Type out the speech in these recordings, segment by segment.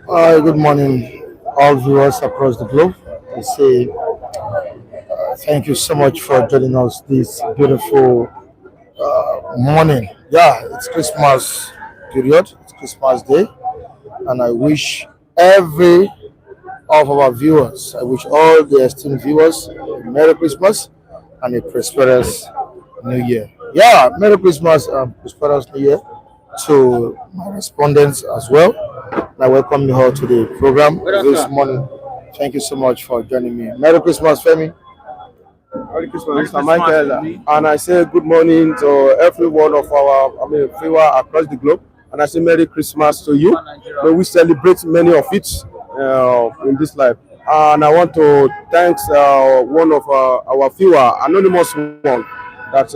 Hi, good morning, all viewers across the globe. We say thank you so much for joining us this beautiful morning. Yeah, it's Christmas period, it's Christmas Day, and I wish every of our viewers, I wish all the esteemed viewers a Merry Christmas and a prosperous New Year. Yeah, Merry Christmas and prosperous New Year to my respondents as well. And I welcome you all to the program this morning. Thank you so much for joining me. Merry Christmas, Femi. Merry Christmas, Mr. Michael, and I say good morning to every one of our, viewer across the globe, and I say Merry Christmas to you. May we celebrate many of it in this life. And I want to thank one of our viewer, anonymous one, that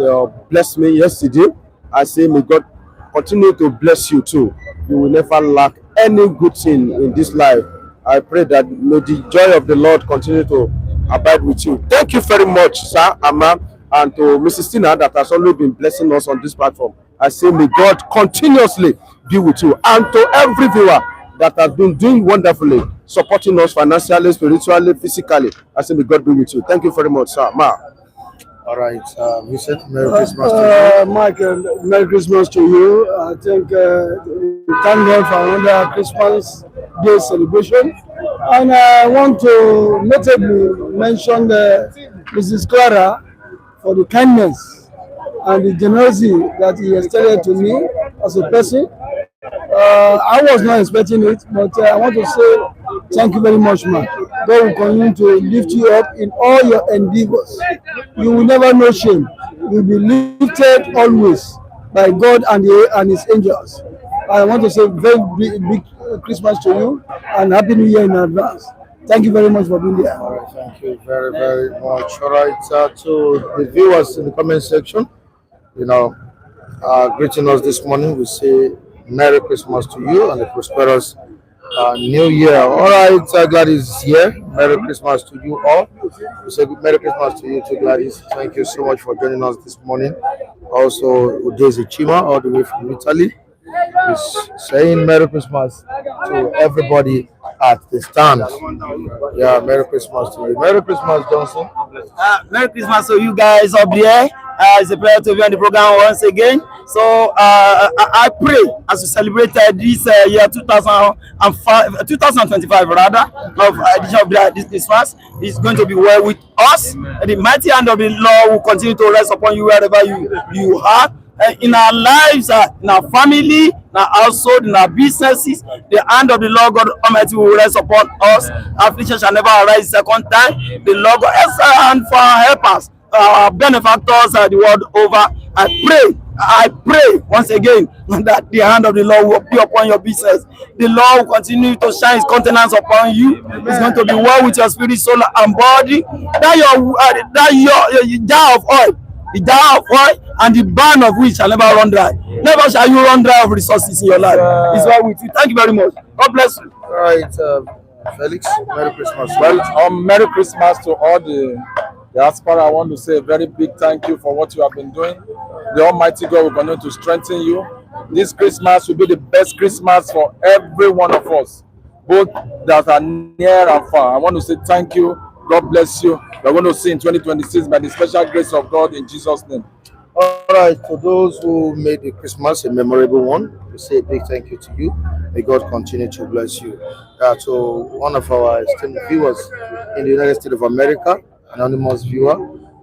blessed me yesterday. I say may God continue to bless you too. You will never lack any good thing in this life. I pray that may the joy of the Lord continue to abide with you. Thank you very much, sir, Amma, and to Mrs. Tina that has always been blessing us on this platform. I say may God continuously be with you, and to every viewer that has been doing wonderfully, supporting us financially, spiritually, physically. I say may God be with you. Thank you very much, sir. Ma. All right, Vincent, Merry Christmas to you. Michael, Merry Christmas to you. I think we thank God for another Christmas Day celebration. And I want to notably mention Mrs. Clara for the kindness and the generosity that he extended to me as a person. I was not expecting it, but I want to say thank you very much, man. God will continue to lift you up in all your endeavors. You will never know shame. You will be lifted always by God and His angels. I want to say very big Christmas to you and Happy New Year in advance. Thank you very much for being there. all right, thank you very much. All right, to the viewers in the comment section, you know, greeting us this morning, we say Merry Christmas to you and a prosperous New Year. All right, Gladys is here. Merry Christmas to you all. We say Merry Christmas to you too, Gladys. Thank you so much for joining us this morning. Also, Udezi Chima, all the way from Italy, is saying Merry Christmas to everybody at the stand. Yeah, Merry Christmas to you. Merry Christmas, Johnson. Merry Christmas to you guys up there. It's a pleasure to be on the program once again. So I pray as we celebrate this year 2025 rather of edition of this Christmas is going to be well with us. The mighty hand of the Lord will continue to rest upon you wherever you are. In our lives, in our family, in our household, in our businesses, the hand of the Lord God Almighty will rest upon us. Affliction shall never arise second time. The Lord God is a hand for our helpers, our benefactors the world over. I pray once again that the hand of the Lord will be upon your business. The Lord will continue to shine His countenance upon you. It's going to be well with your spirit, soul, and body. Your jar of oil. The jar of oil and the barn of which shall never run dry. Never shall you run dry of resources in your life. It's well with you. Thank you very much. God bless you. All right, Felix, Merry Christmas. Well, Merry Christmas to all the diaspora. I want to say a very big thank you for what you have been doing. The Almighty God will continue to strengthen you. This Christmas will be the best Christmas for every one of us, both that are near and far. I want to say thank you. God bless you. We're going to see in 2026 by the special grace of God in Jesus' name. All right, for those who made the Christmas a memorable one, we say a big thank you to you. May God continue to bless you. To one of our esteemed viewers in the United States of America, anonymous viewer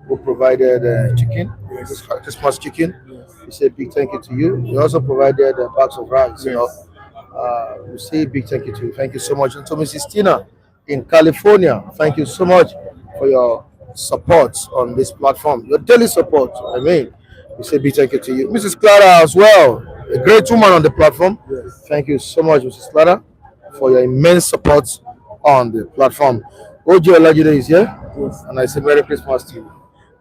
who provided chicken, Christmas chicken. We say a big thank you to you. We also provided bags of rice. We say a big thank you to you. Thank you so much. And to Mrs. Tina in California, thank you so much for your support on this platform, your daily support. We say big thank you to you. Mrs. Clara as well, a great woman on the platform. Yes. Thank you so much, Mrs. Clara, for your immense support on the platform. Ojo Olajide is here, yes. And I say Merry Christmas to you.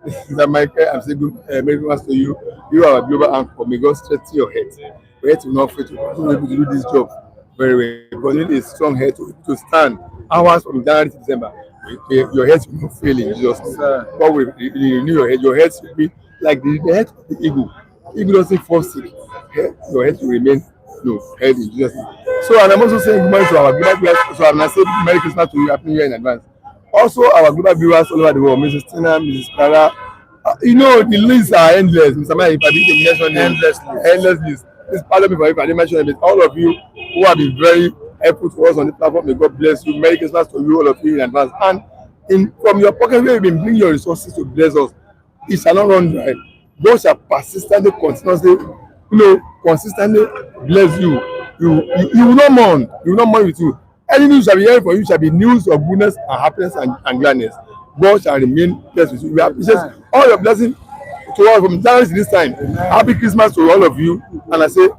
Mr. Michael, I'm saying good Merry Christmas to you. You are a global anchor. May God strengthen your head. Your head will not fail to be able to do this job very well. Because you need a strong head to stand hours from January to December. Your head will not fail in Jesus' name. God will renew your head. Your head will be like the head of the eagle. if you doesn't fall sick, your health will remain healthy in Jesus' name. So, and I'm also saying good morning to our global viewers. So, I'm going to say Merry Christmas to you, Happy New Year in advance. Also, our global viewers all over the world, Mrs. Tina, Mrs. Clara, the lists are endless. Mr. Mike, if I didn't mention endless list. Please pardon me for if I didn't mention it. All of you who have been very helpful to us on the platform, may God bless you. Merry Christmas to you, all of you in advance. And from your pocket where you've been bringing your resources to bless us, it shall not run dry. God shall persistently, consistently bless you. You will not mourn. You will not mourn with you. Any news shall be heard for you shall be news of goodness and happiness and gladness. God shall remain blessed with you. We appreciate all your blessings to all from January to this time. Happy Christmas to all of you, and I say,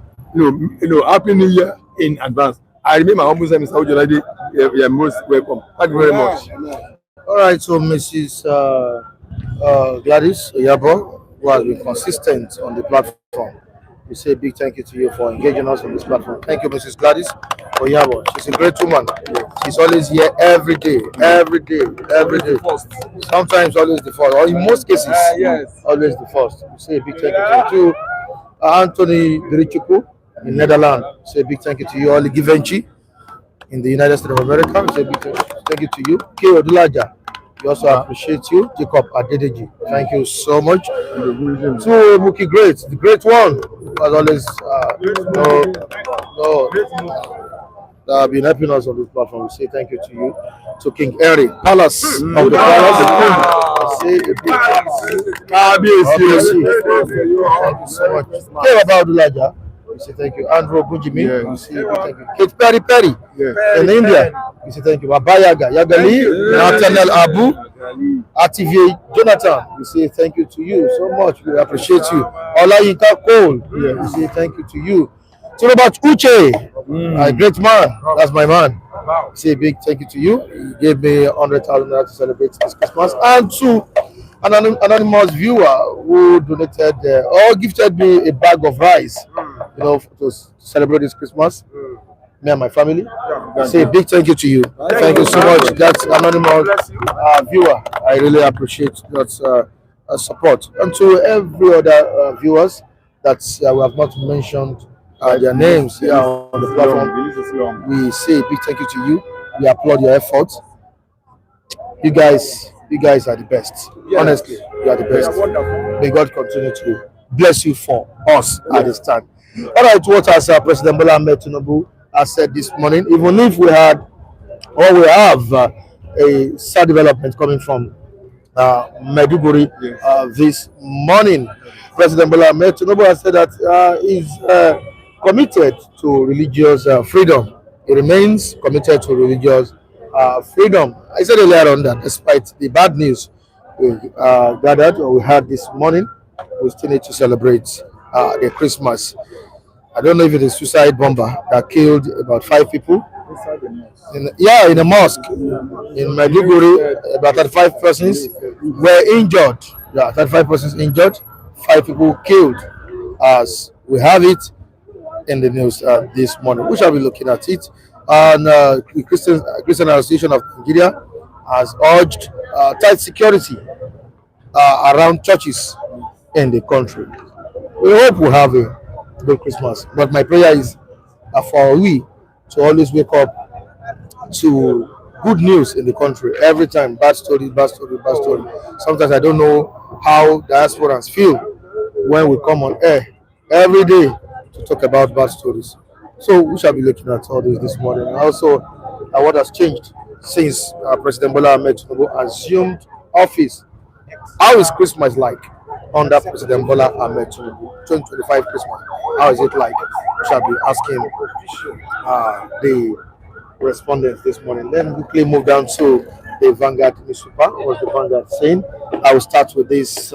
Happy New Year in advance. I remain my humble self, Mr. Ojolade. You are most welcome. Thank you very much. All right, so Mrs. Gladys Oyabo, who has been consistent on the platform, we say a big thank you to you for engaging us on this platform. Thank you, Mrs. Gladys Oyabo. She's a great woman. She's always here every day. Sometimes always the first, or in most cases, always the first. We say a big thank you to you. Anthony Dirichuku in Netherlands. Say a big thank you to you. Oli Givenchy in the United States of America. Say a big thank you to you. K. Odulaja. We also appreciate you. Jacob Adedeji. Thank you so much. To Muki Great, the great one, as always, have been helping us on this platform. We say thank you to you. To King Henry, Palace of the Palace. Say a big thank you. Thank you so much. K. Odulaja. We say thank you. Andrew Bujimi, we say thank you. Kate Perry in India, we say thank you. Abayaga, Yagali, Nathaniel Abu, Ativie Jonathan, we say thank you to you so much. We appreciate you. Olayinka Cole, we say thank you to you. To Robert Uche, a great man, that's my man. We say a big thank you to you. He gave me 100,000 to celebrate this Christmas. And to an anonymous viewer who donated or gifted me a bag of rice, to celebrate this Christmas. Me and my family. Say a big thank you to you. Thank you so much. That's anonymous viewer. I really appreciate that support. And to every other viewers that we have not mentioned their names here on the platform, we say a big thank you to you. We applaud your efforts. You guys are the best. Honestly, you are the best. May God continue to bless you for us at this time. All right, what has President Bola Ahmed Tinubu has said this morning, even if we have a sad development coming from Maiduguri this morning, President Bola Ahmed Tinubu has said that he's committed to religious freedom. He remains committed to religious freedom. I said earlier on that despite the bad news we had this morning, we still need to celebrate the Christmas. I don't know if it is suicide bomber that killed about 5 people. In a mosque in Maiduguri. About 35 persons were injured. 35 persons injured, 5 people killed. As we have it in the news this morning, we shall be looking at it. And the Christian Association of Nigeria has urged tight security around churches in the country. We hope we have a good Christmas, but my prayer is for we to always wake up to good news in the country. Every time, bad story. Sometimes I don't know how diasporans feel when we come on air every day to talk about bad stories. So we shall be looking at all this morning. And also, what has changed since President Bola Ahmed Tinubu assumed office. How is Christmas like under President Bola Ahmed Tinubu? 2025 Christmas. How is it like? We shall be asking the respondents this morning. Then we quickly move down to the Vanguard newspaper. What was the Vanguard saying? I will start with this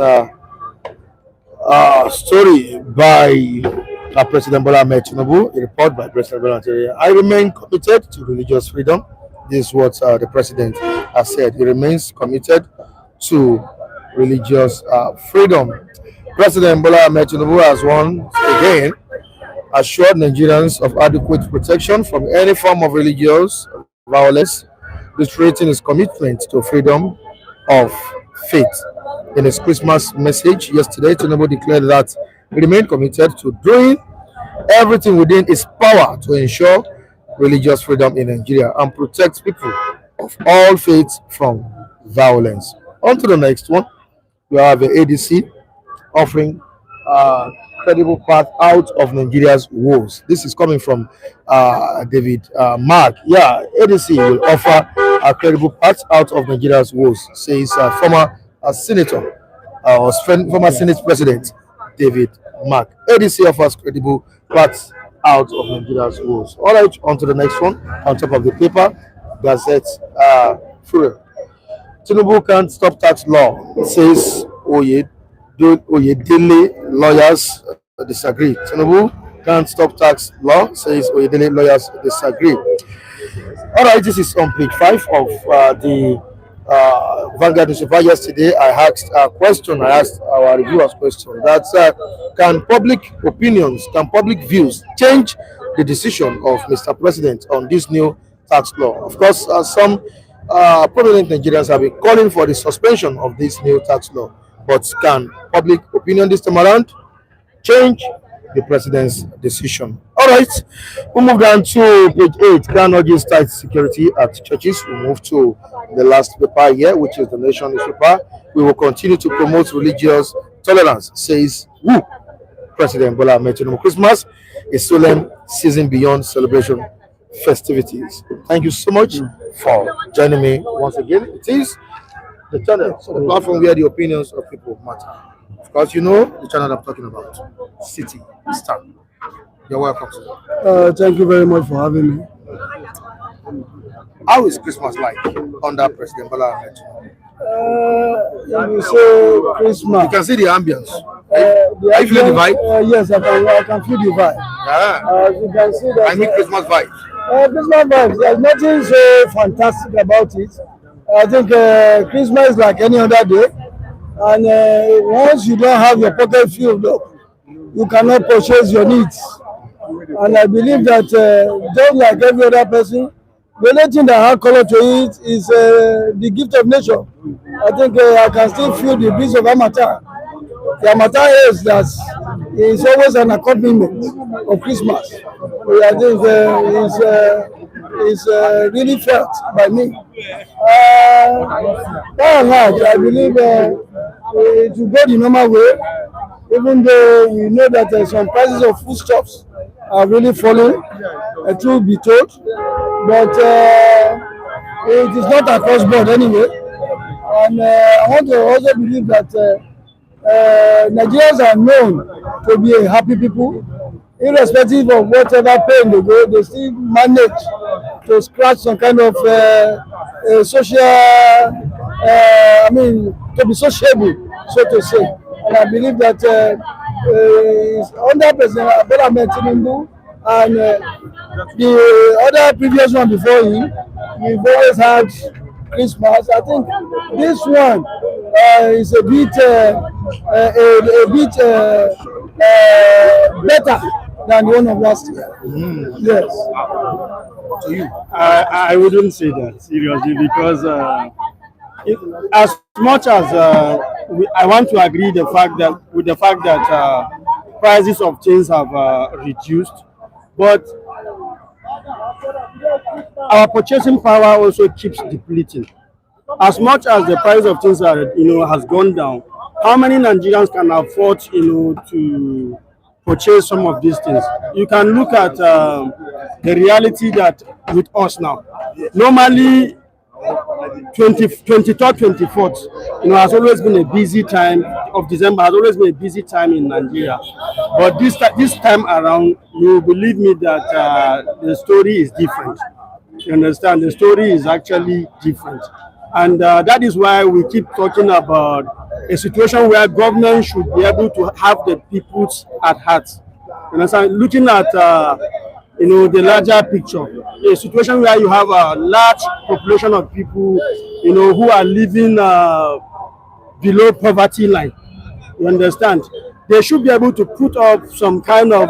story by President Bola Ahmed Tinubu, a report by President Bola Ahmed Tinubu. I remain committed to religious freedom. This is what the president has said. He remains committed to religious freedom. President Bola Ahmed Tinubu has once again assured Nigerians of adequate protection from any form of religious violence, reiterating his commitment to freedom of faith. In his Christmas message yesterday, Tinubu declared that remain committed to doing everything within its power to ensure religious freedom in Nigeria and protect people of all faiths from violence. On to the next one. We have the ADC offering credible path out of Nigeria's woes. This is coming from David Mark. Yeah, ADC will offer a credible path out of Nigeria's woes, says former senator or former Senate President David Mark. ADC offers credible path out of Nigeria's woes. All right, on to the next one. On top of the paper, Gazette Furor. Tinubu can't stop tax law, says Oyedele lawyers disagree. Tinubu can't stop tax law, says Oyedele lawyers disagree. All right, this is on page 5 of the Vanguard newspaper. Yesterday, I asked a question. I asked our reviewers question. That's can public opinions, can public views change the decision of Mr. President on this new tax law? Of course, some prominent Nigerians have been calling for the suspension of this new tax law. But can public opinion this time around change the president's decision? All right, we move down to page 8. Crown urges tight security at churches. We move to the last paper here, which is the Nation newspaper. We will continue to promote religious tolerance, says who? President Bola Ahmed Tinubu. Christmas is solemn season beyond celebration festivities. Thank you so much for joining me once again. It is the channel, so the platform where the opinions of people matter. Of course, you know the channel I'm talking about, City Star. You're welcome, sir. Thank you very much for having me. How is Christmas like under President Bola Ahmed Tinubu? If you say Christmas, You can see the ambience. the Are you feeling the vibe? yes, I can feel the vibe. Yeah. You can see that. I mean Christmas vibe. Christmas vibes. There's nothing so fantastic about it. I think Christmas is like any other day, and once you don't have your pocket filled up, you cannot purchase your needs. And I believe that just like every other person, the only thing that has color to it is the gift of nature. I think I can still feel the breeze of Harmattan. The Harmattan is that is always an accompaniment of Christmas. I think is really felt by me. By and large, I believe it will go the normal way, even though we know that some prices of foodstuffs are really falling, truth be told, but it is not across board anyway. And I want to also believe that Nigerians are known to be a happy people, irrespective of whatever pain they go, they still manage to scratch some kind of social, to be sociable, so to say. And I believe that under President Bola Ahmed Tinubu and the other previous one before him, we've always had Christmas. I think this one is a bit better than the one of last year. Yes. To you. I wouldn't say that seriously because as much as I want to agree with the fact that prices of things have reduced, but our purchasing power also keeps depleting. As much as the price of things has gone down, how many Nigerians can afford to purchase some of these things? You can look at the reality that with us now. Normally 23rd, 24th, has always been a busy time of December, has always been a busy time in Nigeria. But this time around, you believe me that the story is different. You understand? The story is actually different. And that is why we keep talking about a situation where government should be able to have the people's at heart. You understand? Looking at the larger picture, a situation where you have a large population of people, who are living below poverty line. You understand? They should be able to put up some kind of,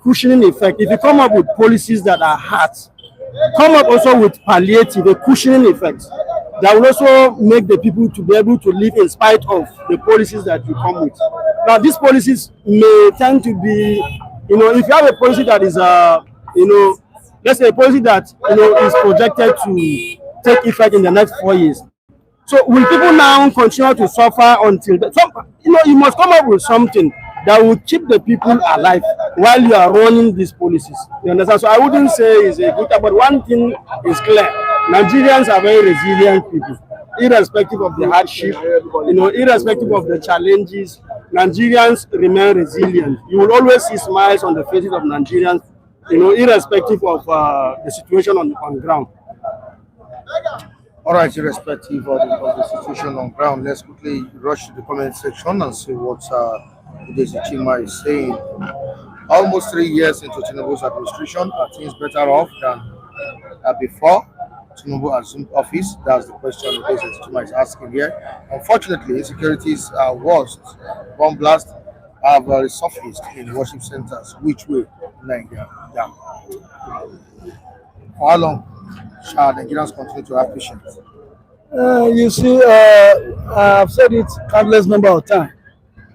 cushioning effect. If you come up with policies that are hard, come up also with palliative, a cushioning effect that will also make the people to be able to live in spite of the policies that you come with. Now, these policies may tend to be, if you have a policy that is, let's say a policy that, is projected to take effect in the next 4 years. So will people now continue to suffer until you must come up with something that will keep the people alive while you are running these policies. You understand? So I wouldn't say it's a good, but one thing is clear. Nigerians are very resilient people, irrespective of the hardship, irrespective of the challenges. Nigerians remain resilient. You will always see smiles on the faces of Nigerians, irrespective of the situation on ground. All right, irrespective of the situation on ground, let's quickly rush to the comment section and see what Udesi Chima is saying. Almost 3 years into Tinubu's administration, are things better off than before Tinubu assumed office? That's the question Udesi Chima is asking here. Unfortunately, insecurities are worst. Bomb blasts have resurfaced in worship centers. Which way? Nigeria. Yeah. For how long shall Nigerians continue to have patience? You see, I've said it countless number of times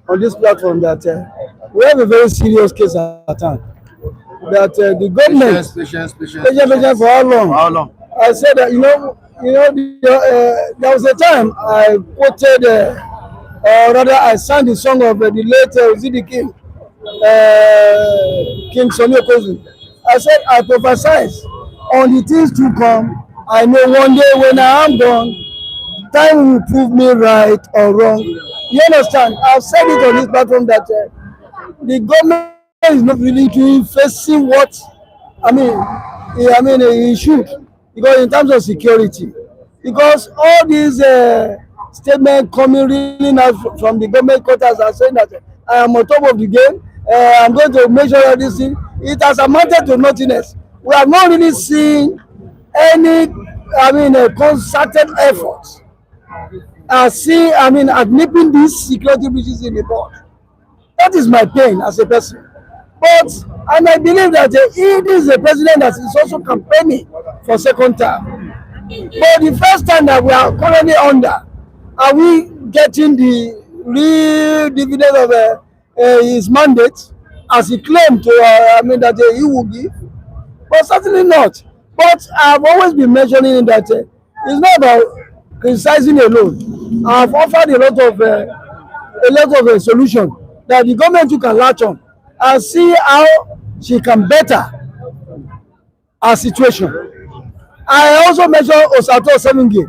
on this platform that we have a very serious case at hand. That the government Patience. for how long? For how long? I said that there was a time I quoted, rather I sang the song of the late Zidi King, King Sonny Okozu. I said I prophesied on the things to come. I know one day when I am gone, time will prove me right or wrong. You understand? I've said it on this platform that the government is not really doing facing what it should, because in terms of security, because all these statements coming really now from the government quarters are saying that I am on top of the game. I'm going to make sure that this thing, it has amounted to nothingness. We have not really seen any, concerted efforts at nipping these security breaches in the bud. That is my pain as a person. And I believe that it is a president that is also campaigning for second term. But the first time that we are currently under, are we getting the real dividend of his mandate as he claimed to, that he will give? But certainly not. But I've always been mentioning that it's not about criticizing alone. I've offered a lot of a solution that the government can latch on and see how she can better our situation. I also mentioned Osato Seminge.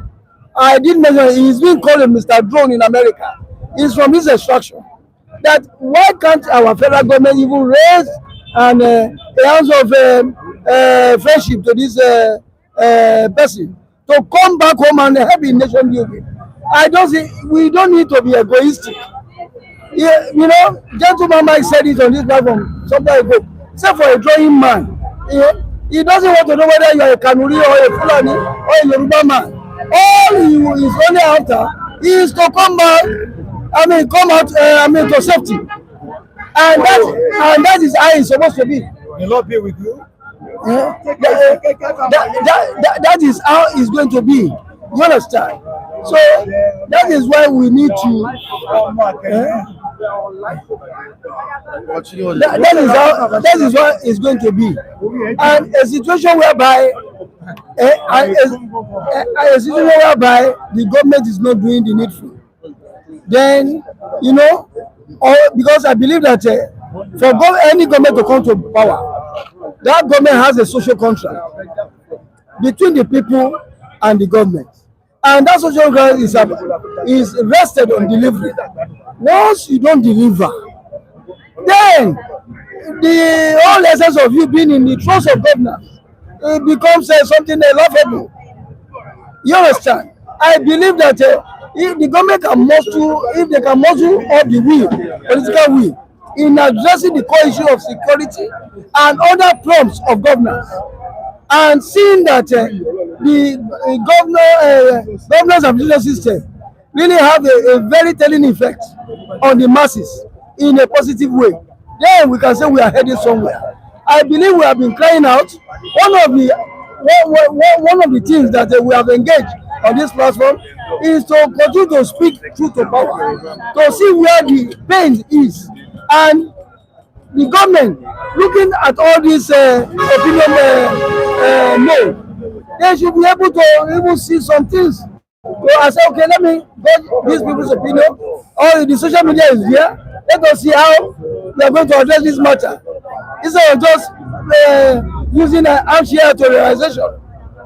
I did mention he's been called a Mr. Drone in America. It's from his extraction. That why can't our federal government even raise a hands of friendship to this person to come back home and help in nation building? I don't see, we don't need to be egoistic. Yeah, gentleman Mike said it on this platform some time ago. Except for a drawing man, he doesn't want to know whether you are a Kanuri or a Fulani or a Yoruba man. All he is only after is to come back. Come out. To safety, and that is how it's supposed to be. The Lord be with you. That is how it's going to be. You understand? So that is why we need to. That is what it's going to be, and a situation whereby the government is not doing the needful. Then because I believe that for any government to come to power, that government has a social contract between the people and the government, and that social contract is rested on delivery. Once you don't deliver, then the whole essence of you being in the trust of governance, it becomes something laughable. You understand? I believe that if the government can muscle, if they can muscle up the will, political will, in addressing the core issue of security and other problems of governance, and seeing that the governance and political system really have a very telling effect on the masses in a positive way, then we can say we are heading somewhere. I believe we have been crying out. One of the things that we have engaged on this platform is to continue to speak truth to power, to see where the pain is, and the government looking at all this opinion no, they should be able to even see some things. So I say, okay, let me get these people's opinion. All the social media is here. Let us see how we are going to address this matter. Instead of just using an armchair terrorization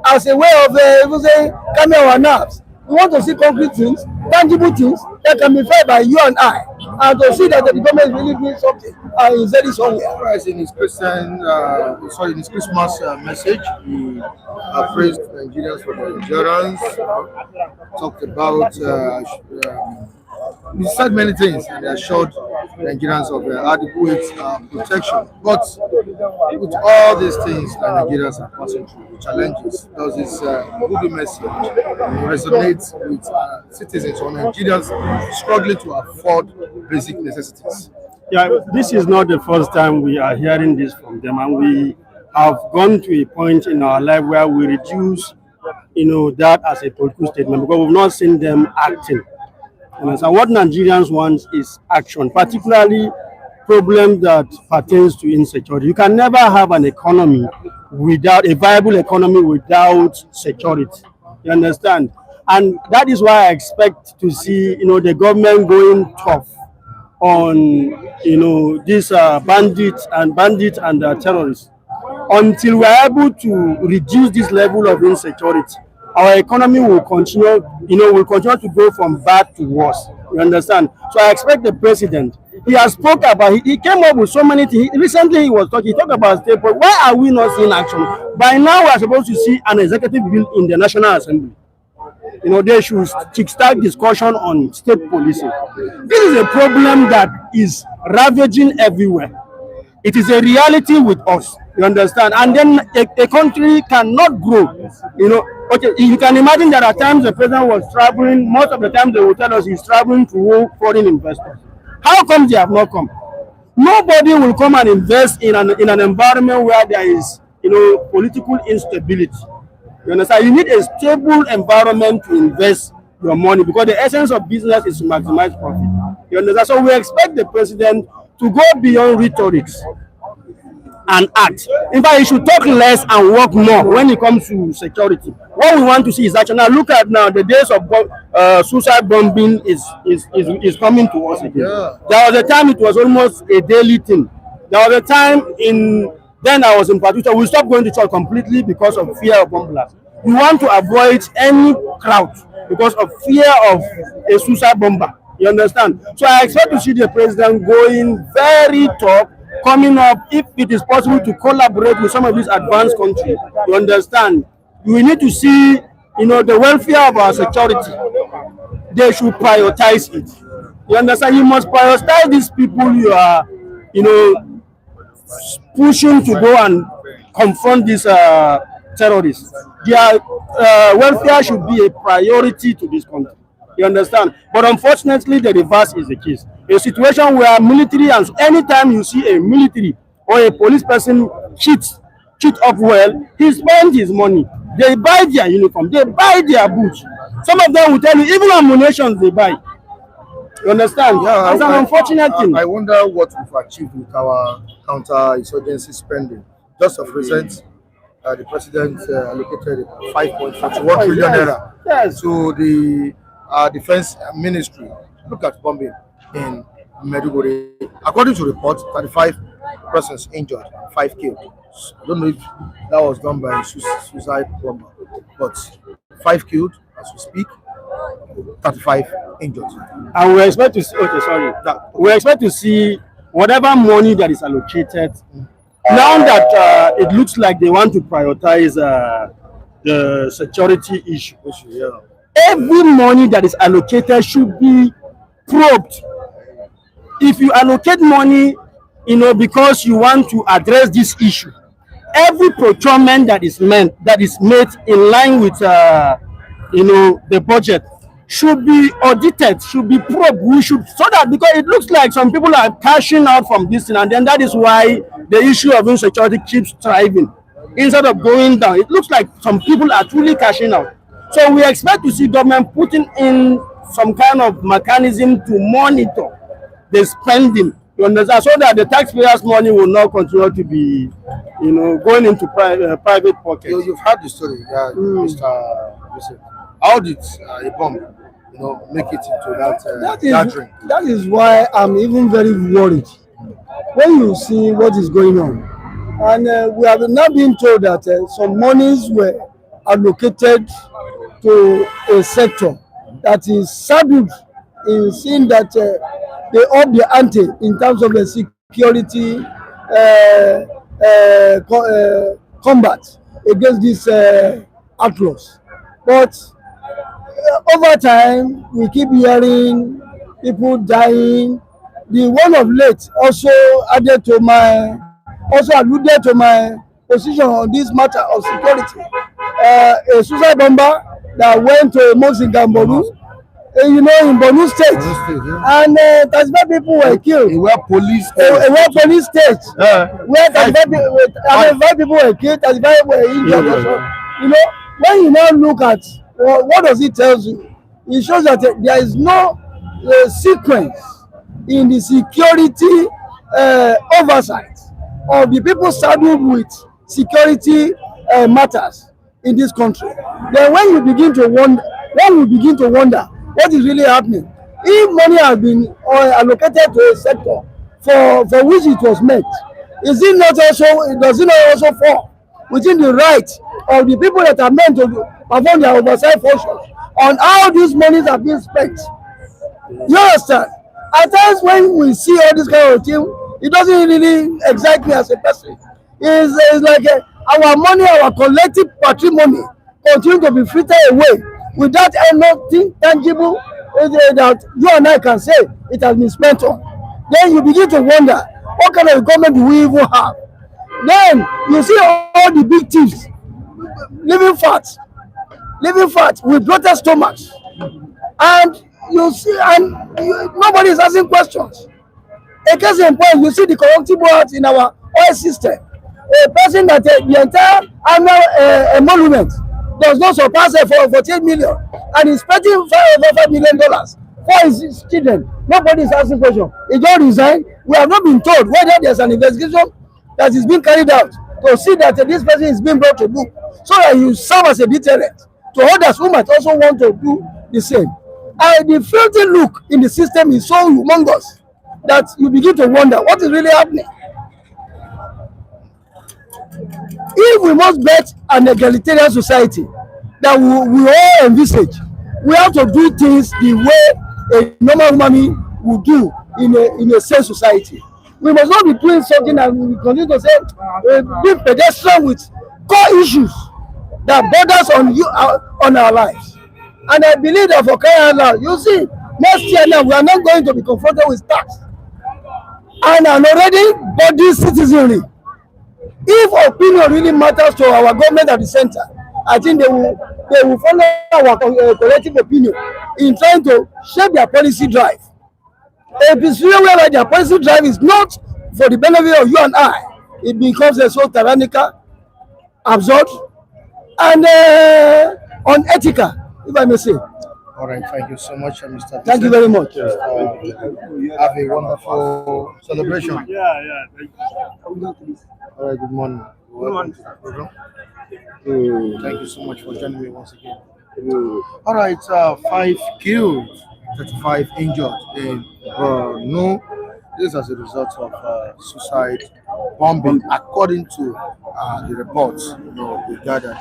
as a way of even saying, calming our nerves. We want to see concrete things, tangible things that can be felt by you and I, and to see that the government is really doing something and is very somewhere. Christ in his in his Christmas message, he praised Nigerians for their endurance, talked about, he said many things, and he assured Nigerians of adequate protection. But with all these things that Nigerians are passing through, the challenges, does his good message resonate with citizens or Nigerians struggling to afford basic necessities? Yeah, this is not the first time we are hearing this from them, and we have gone to a point in our life where we reduce, that as a political statement because we've not seen them acting. And so what Nigerians want is action, particularly problem that pertains to insecurity. You can never have an economy without a viable economy without security. You understand? And that is why I expect to see, the government going tough on, these bandits and terrorists. Until we are able to reduce this level of insecurity, our economy will continue, to go from bad to worse. You understand? So I expect the president. He has spoke about. He came up with so many things. Recently, he talked about state police. Why are we not seeing action? By now, we are supposed to see an executive bill in the National Assembly. They should kickstart discussion on state policing. This is a problem that is ravaging everywhere. It is a reality with us. You understand? And then a country cannot grow. Okay, you can imagine that at times the president was traveling. Most of the time they will tell us he's traveling to foreign investors. How come they have not come? Nobody will come and invest in an environment where there is, political instability. You understand? You need a stable environment to invest your money because the essence of business is to maximize profit. You understand? So we expect the president to go beyond rhetorics and act. In fact, he should talk less and work more when it comes to security. What we want to see is action. Now look at the days of suicide bombing is coming to us again. Yeah. There was a time it was almost a daily thing. There was a time then I was in Patuta. We stopped going to church completely because of fear of bomb blast. We want to avoid any crowd because of fear of a suicide bomber. You understand? So I expect to see the president going very tough, coming up, if it is possible, to collaborate with some of these advanced countries. You understand? We need to see, the welfare of our security. They should prioritize it. You understand? You must prioritize these people you are, pushing to go and confront these terrorists. Their welfare should be a priority to this country. You understand? But unfortunately, the reverse is the case. A situation where military, and anytime you see a military or a police person cheat up well, he spends his money. They buy their uniform, they buy their boots. Some of them will tell you, even ammunition they buy. You understand? Yeah, it's an unfortunate thing. I wonder what we've achieved with our counter-insurgency spending. Just of recent, the president allocated 5.41 trillion naira to the defense ministry. Look at bombing in Maiduguri. According to reports, 35 persons injured, 5 killed. I don't know if that was done by a suicide bomber, but 5 killed as we speak, 35 injured. And we expect to see, we expect to see whatever money that is allocated. Now that it looks like they want to prioritize the security issue, every money that is allocated should be probed. If you allocate money, because you want to address this issue, every procurement that is made in line with the budget should be audited, should be probed. We should, so that, because it looks like some people are cashing out from this thing, and then that is why the issue of insecurity keeps thriving instead of going down. It looks like some people are truly cashing out. So we expect to see government putting in some kind of mechanism to monitor the spending, you understand, so that the taxpayers' money will not continue to be, going into private pockets. You've heard the story, Mr. Yusuf. How did a bomb, make it into that gathering? That is why I'm even very worried when you see what is going on. And we have now been told that some monies were allocated to a sector that is saddled in seeing that they up the ante in terms of the security combat against these outlaws. But over time, we keep hearing people dying. The one of late also alluded to my position on this matter of security. A suicide bomber that went to a mosque in Gamboru, in Borno State, and 35 people were killed. Where police state, where 35 people were killed, 35 were injured. When you now look at what does it tell you? It shows that there is no sequence in the security oversight of the people saddled with security matters in this country. Then when we begin to wonder what is really happening, if money has been allocated to a sector for which it was meant, does it not also fall within the right of the people that are meant to perform their oversight functions on how these monies are being spent? You understand? At times when we see all this kind of thing, it doesn't really excite me as a person. It's like our money, our collective patrimony continue to be frittered away without anything tangible that you and I can say it has been spent on. Then you begin to wonder, what kind of government do we even have? Then you see all the big thieves living fat with bloated stomachs, and you see, nobody is asking questions. A case in point, you see the corruptible act in our oil system. A person that the entire annual emolument does not surpass for 48 million, and is spending $5 million for his children. Nobody is asking questions. He just resigned. We have not been told whether there's an investigation that is being carried out to see that this person is being brought to book, so that you serve as a deterrent to others who might also want to do the same. And the filthy look in the system is so humongous that you begin to wonder what is really happening. If we must bet an egalitarian society that we all envisage, we have to do things the way a normal human being would do in a sane society. We must not be doing something that we continue to say being pedestrian with core issues that borders on our lives. And I believe that for crying out loud, you see, next year now we are not going to be confronted with tax and an already body citizenry. If opinion really matters to our government at the center, I think they will follow our collective opinion in trying to shape their policy drive. A situation where their policy drive is not for the benefit of you and I, it becomes a so tyrannical, absurd, and unethical, if I may say. All right, thank you so much, Mr. Thank you very much. Have a wonderful celebration. Yeah. All right, good morning. Welcome to the program. Thank you so much for joining me once again. All right, 5 killed, 35 injured in Borno. This is as a result of suicide bombing, according to the reports we gathered.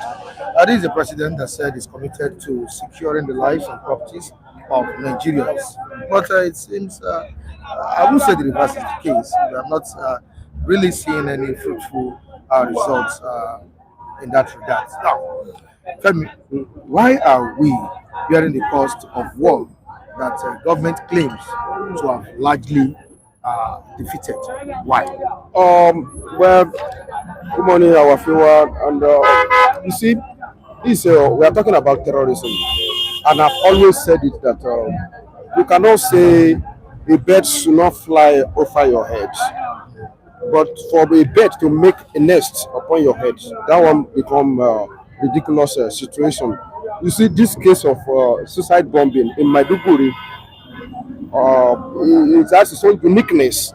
This is the president that said he's committed to securing the lives and properties of Nigerians. But it seems, I won't say the reverse is the case. We are not really seeing any fruitful results in that regard. Now, tell me, why are we bearing the cost of war that government claims to have largely defeated? Why? Well, good morning, our viewer. And you see, this we are talking about terrorism, and I've always said it that you cannot say a bird should not fly over your head, but for a bird to make a nest upon your head, that one become a ridiculous situation. you see this case of suicide bombing in Maiduguri, it has its own uniqueness.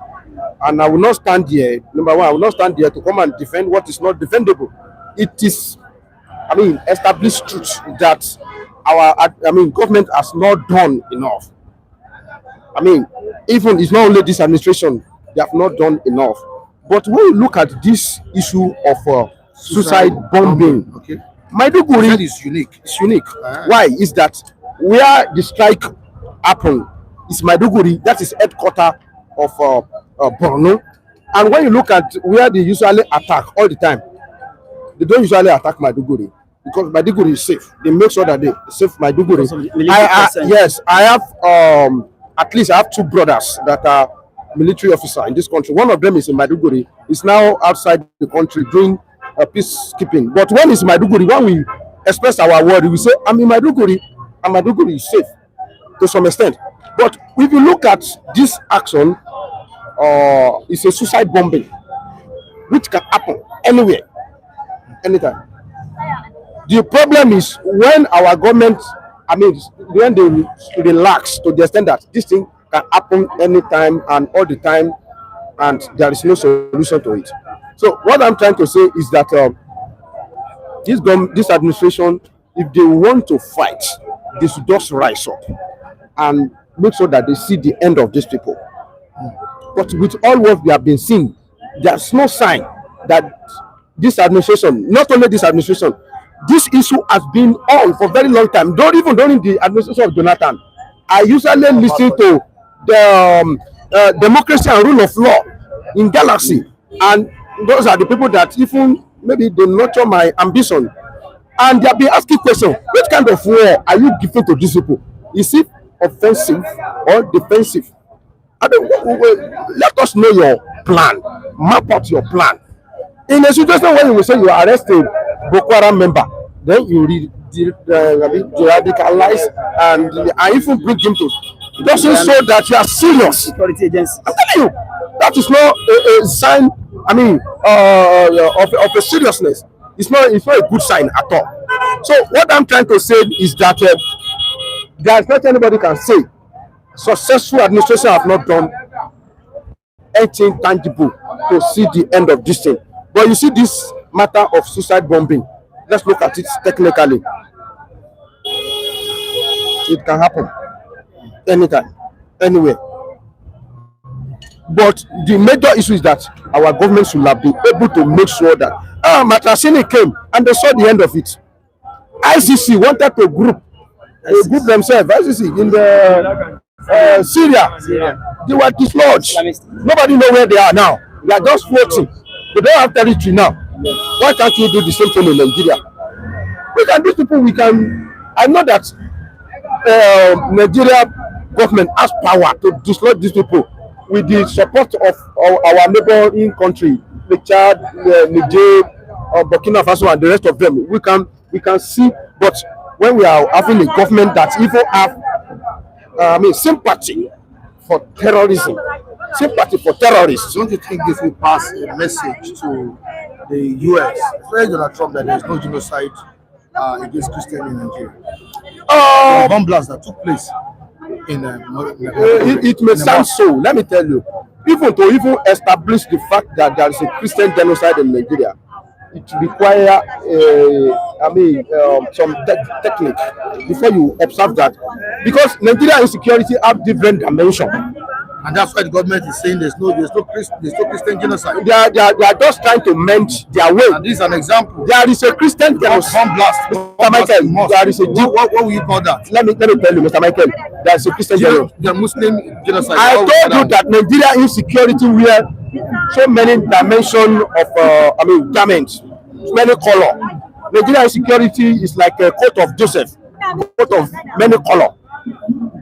And I will not stand here. Number one, I will not stand here to come and defend what is not defendable. It is, established truth that government has not done enough. Even it's not only this administration, they have not done enough. But when you look at this issue of suicide bombing, Okay. Maiduguri Is unique. is unique. Why? Is that where the strike happened is Maiduguri, that is headquarters of Borno. And when you look at where they usually attack all the time, they don't usually attack Maiduguri because Maiduguri is safe. They make sure that they save Maiduguri. Yes, I have at least I have two brothers that are military officers in this country. One of them is in Maiduguri. He's now outside the country doing peacekeeping. But when it's Maiduguri, when we express our word, we say, I'm in Maiduguri, and Maiduguri is safe to some extent. But if you look at this action, it's a suicide bombing, which can happen anywhere, anytime. The problem is when our government, when they relax to the extent that this thing can happen anytime and all the time, and there is no solution to it. So what I'm trying to say is that this administration, if they want to fight, they should just rise up and make sure that they see the end of these people. But with all what we have been seeing, there's no sign that this administration, not only this administration, this issue has been on for a very long time. Even during the administration of Jonathan, I usually listen to the democracy and rule of law in Galaxy, and those are the people that even maybe they nurture my ambition, and they have been asking questions: which kind of war are you giving to these people? Is it offensive or defensive? Let us know your plan. Map out your plan. In a situation where you will say you arrest a Boko Haram member, then you radicalize and even bring him to. It doesn't show that you are serious. Security agency. I'm telling you, that is not a sign. Of a seriousness. It's not a good sign at all. So what I'm trying to say is that there is not anybody can say successful administration have not done anything tangible to see the end of this thing. But you see this matter of suicide bombing, let's look at it technically. It can happen anytime, anywhere. But the major issue is that our government should have been able to make sure that Matrasini came and they saw the end of it. ICC wanted to group themselves. ICC in the Syria, they were dislodged. Nobody knows where they are now. They are just floating. They don't have territory now. Why can't we do the same thing in Nigeria? We can do people. We can. I know that Nigeria government has power to dislodge these people with the support of our neighboring country, the Chad, Niger, Burkina Faso, and the rest of them. We can see, but when we are having a government that even have sympathy for terrorism, sympathy for terrorists. Don't you think this will pass a message to the US, President Trump, that there is no genocide against Christians in Nigeria? The bomb blast that took place in it may sound so. Let me tell you, even to establish the fact that there is a Christian genocide in Nigeria, it requires some technique before you observe that, because Nigeria insecurity have different dimensions. And that's why the government is saying there's no Christian genocide. They are just trying to mend their way. And this is an example. There is a Christian genocide. Bomb blast. Mr. Michael, there is a what will you call that? Let me tell you, Mr. Michael, there is a Christian genocide. The Muslim genocide. I told you that Nigeria insecurity where so many dimensions of garments, many color. Nigeria insecurity is like a coat of Joseph, coat of many color.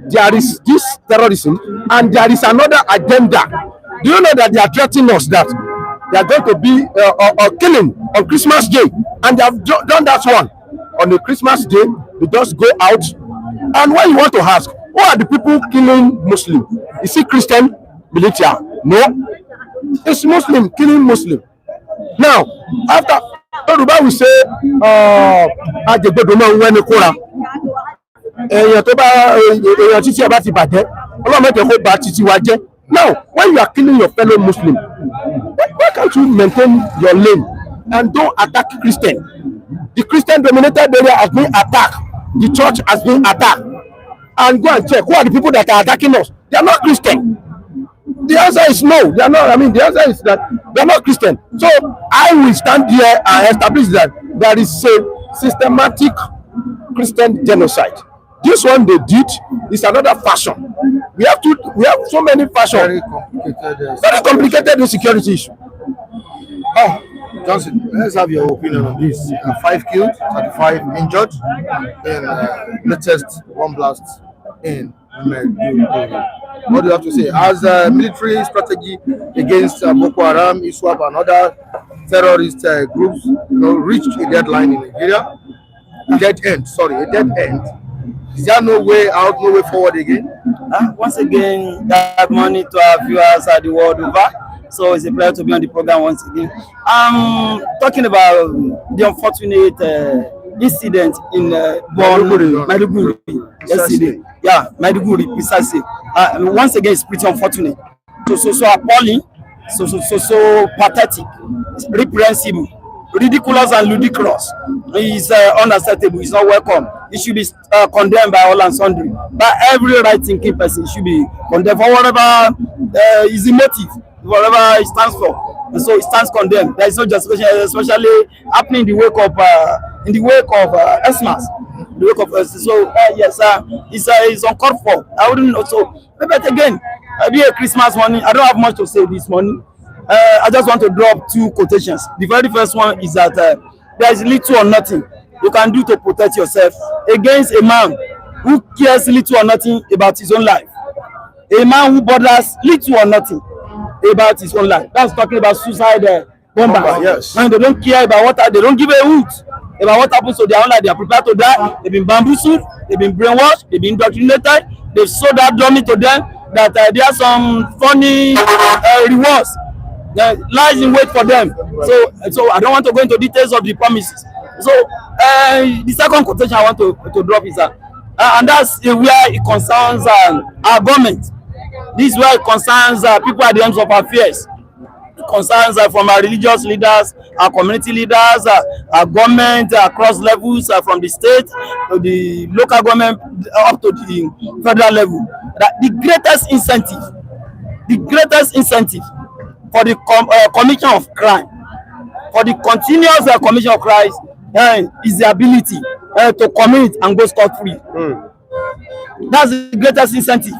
There is this terrorism, and there is another agenda. Do you know that they are threatening us that they are going to be killing on Christmas Day, and they have done that one on the Christmas Day? They just go out, and when you want to ask, who are the people killing Muslim? Is it Christian militia? No, it's Muslim killing Muslim. Now, after Yoruba will say, èèyàn tó bá èèyàn títí ẹ bá ti bàjẹ́ ọlọ́run mẹ́jọ kó bà títí wa jẹ́. Now when you are killing your fellow Muslim, why can't you maintain your lane and don't attack Christian? The Christian dominated area has been attacked, the church has been attacked, and go and check who are the people that are attacking us. They are not Christian. The answer is no. They are not. I mean, the answer is that they are not Christian. So I will stand here and establish that there is a systematic Christian genocide. This one they did is another fashion. We have so many fashion. Very complicated insecurity issue. Oh, Johnson, let's have your opinion on this. 5 killed, 35 injured in latest bomb blast in Maiduguri. What do you have to say? As a military strategy against Boko Haram, ISWAP, and other terrorist groups reached a deadline in Nigeria, a dead end. Is there no way out, no way forward again? Once again, good morning to our viewers at the world over. So it's a pleasure to be on the program once again. Talking about the unfortunate incident in Maiduguri yesterday. Yeah, Maiduguri, precisely. Once again, it's pretty unfortunate. So appalling, so pathetic, reprehensible, ridiculous and ludicrous. It's unacceptable. It's not welcome. It should be condemned by all and sundry. By every right-thinking person, it should be condemned for whatever is the motive, whatever it stands for. And so it stands condemned. There is no justification, especially happening in the wake of Xmas. The wake of so yes, it's uncalled for. I wouldn't know. So, but again, be a Christmas morning. I don't have much to say this morning. I just want to drop 2 quotations. The very first one is that there is little or nothing you can do to protect yourself against a man who cares little or nothing about his own life. A man who bothers little or nothing about his own life. That's talking about suicide bombers. Yes. And they don't care about they don't give a hoot about what happens to their own life. They are prepared to die. They've been bamboozled. They've been brainwashed. They've been indoctrinated. They've sold that dummy to them that there are some funny rewards that lies in wait for them. So I don't want to go into details of the promises. So the second quotation I want to drop is that, and that's where it concerns our government. This is where it concerns people at the ends of affairs. It concerns from our religious leaders, our community leaders, our government across levels, from the state to the local government up to the federal level. That the greatest incentive for the commission of crime, for the continuous commission of crimes, is the ability to commit and go scot-free. That's the greatest incentive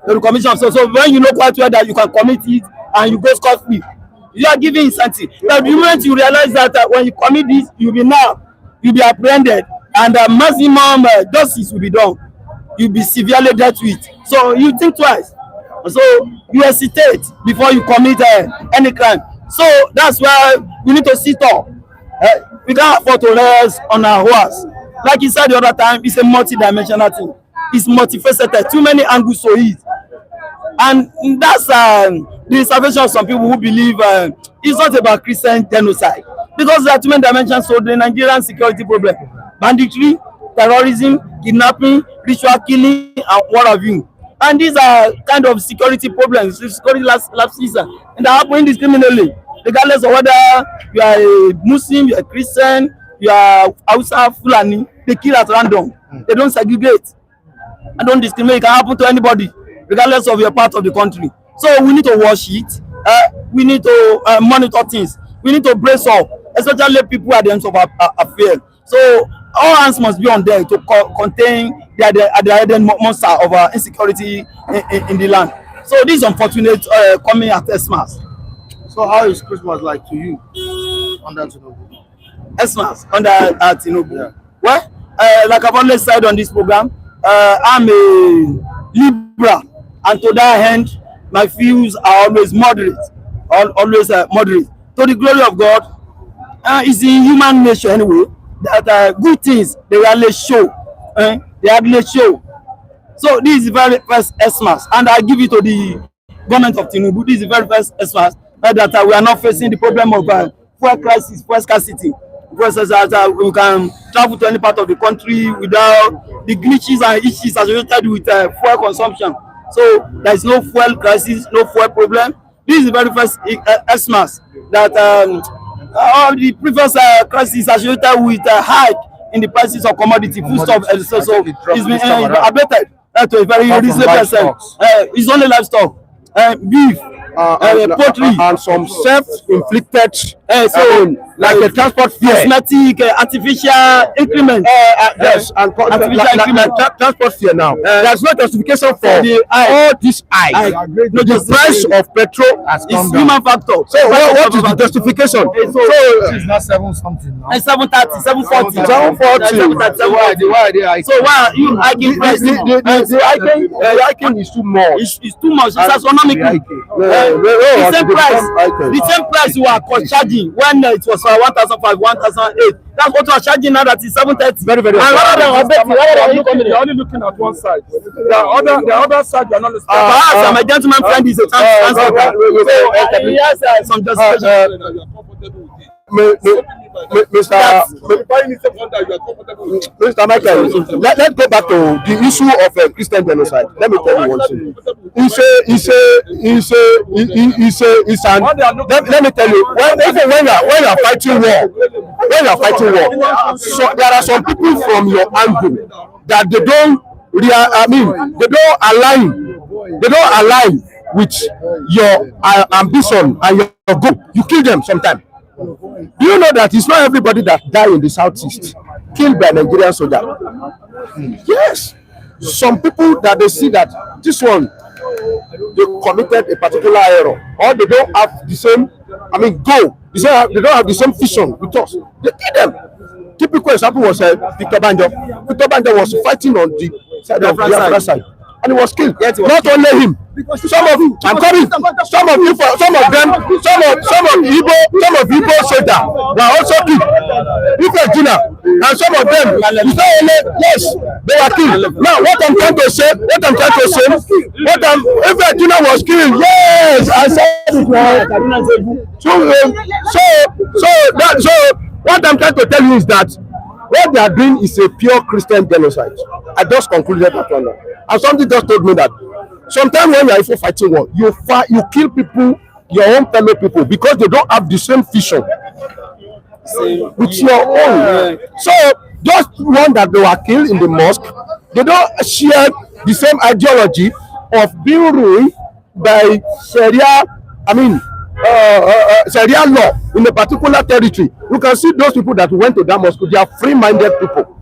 to the commission. So when you know quite well that you can commit it and you go scot-free, you are giving incentive. But the moment you realize that when you commit this, you'll be apprehended, and maximum justice will be done. You'll be severely dealt with. So you think twice. So you hesitate before you commit any crime. So that's why we need to sit up. We can't afford to rest on our horse. Like you said the other time, it's a multi-dimensional thing. It's multifaceted. Too many angles to it. And that's the reservation of some people who believe it's not about Christian genocide. Because there are too many dimensions to the Nigerian security problem. Banditry, terrorism, kidnapping, ritual killing, and what have you. And these are kind of security problems, security lapses, and they happen indiscriminately, regardless of whether you are a Muslim, you are a Christian, you are Hausa, Fulani. They kill at random. They don't segregate and don't discriminate. It can happen to anybody, regardless of your part of the country. So we need to watch it. We need to monitor things. We need to brace up, especially people at the ends of our affairs. So all hands must be on there to contain the hidden monster of insecurity in the land. So this is unfortunate coming at Xmas. So how is Christmas like to you under Tinubu? Xmas under Tinubu. Yeah. Well, like I've always said on this program, I'm a liberal, and to that end, my views are always moderate. Always moderate. To the glory of God, it's in human nature anyway that good things they rarely show. They hardly show. So this is the very first Xmas, and I give it to the government of Tinubu. This is the very first Xmas that we are not facing the problem of fuel crisis, fuel scarcity. Because we can travel to any part of the country without the glitches and issues associated with fuel consumption. So there is no fuel crisis, no fuel problem. This is the very first Xmas that all the previous crises associated with hike in the prices of commodity, foodstuff, so it's been abated to a very reasonable extent. It's only livestock, beef, poultry, and some self-inflicted, like a transport fare, cosmetic, artificial increment. Yes, and transport fare now. There's no justification for all this hike. No, the price of petrol is human factor. So what is the justification? So it's not 7 something now. 730, 740, 740. Why are they hiking? So why are you hiking price? The hiking is too much. It's too much. It's astronomical. The same price you are charging when it was 1,500, 1,008. That's what you are charging now. That is 730. Very, very. You're only looking at one side. The other side, you're not listening. Perhaps my gentleman friend is a transport. So he has some justification. Mr. Michael, let's go back to the issue of Christian genocide. Let me tell you one thing. Let me tell you, when you are fighting war, so there are some people from your angle that they don't align with your ambition and your goal. You kill them sometimes. Do you know that it's not everybody that die in the southeast killed by Nigerian soldier? Yes, some people that they see that this one they committed a particular error, or they don't have the same goal. They don't have the same vision with us. They kill them. Typical example was Victor Banjo. Victor Banjo was fighting on the side of the Biafra side, and he was killed. Not only him. Some of them, some of Igbo soldiers were also killed. And some of them, it's not only, yes, they were killed. Now, what I'm trying to say, if Gina was killed, yes, I said it right. So what I'm trying to tell you is that what they are doing is a pure Christian genocide. I just concluded that one. And somebody just told me that sometimes when you are fighting war, you kill people, your own fellow people, because they don't have the same vision with your own. So just one that they were killed in the mosque, they don't share the same ideology of being ruled by Sharia. Sharia law in a particular territory. You can see those people that went to that mosque, they are free-minded people,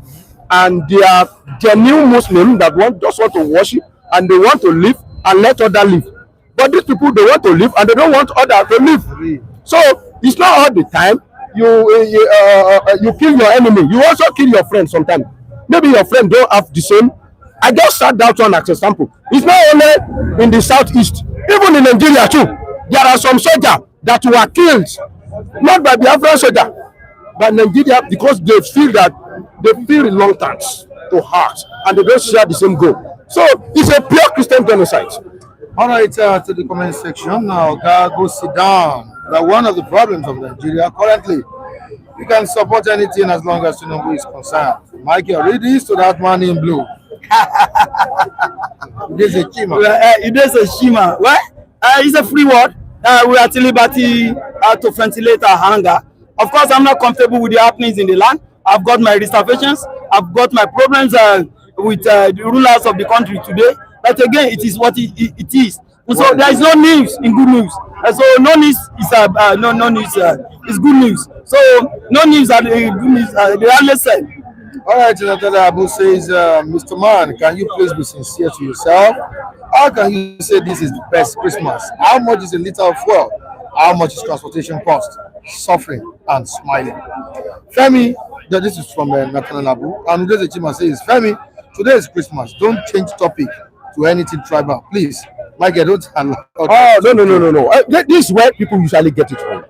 and they are genuine Muslims that just want to worship and they want to live and let others live. But these people, they want to live and they don't want others to live. So it's not all the time you kill your enemy. You also kill your friend sometimes. Maybe your friend don't have the same. I just sat that one as a sample. It's not only in the southeast, even in Nigeria too. There are some soldiers that were killed, not by Biafran soldiers, but Nigeria, because they feel reluctant to heart and they don't share the same goal. So it's a pure Christian genocide. All right, to the comment section now. Go sit down. Now, one of the problems of Nigeria currently, you can support anything as long as you know who is concerned. Michael, read this to that man in blue. It is a Shima. It is a Shima. What? It's a free word. We are at liberty to ventilate our anger. Of course, I'm not comfortable with the happenings in the land. I've got my reservations. I've got my problems with the rulers of the country today. But again, it is what it is. So there is no news in good news. So no news is no news is good news. So no news are good news. They always say. All right, Natala Abu says, Mr. Man, can you please be sincere to yourself? How can you say this is the best Christmas? How much is a liter of fuel? How much is transportation cost? Suffering and smiling. Femi, this is from Natala Abu. And Udeze Chima says, Femi, today is Christmas. Don't change topic to anything tribal, please. Michael, don't allow. Oh, no. This is where people usually get it wrong.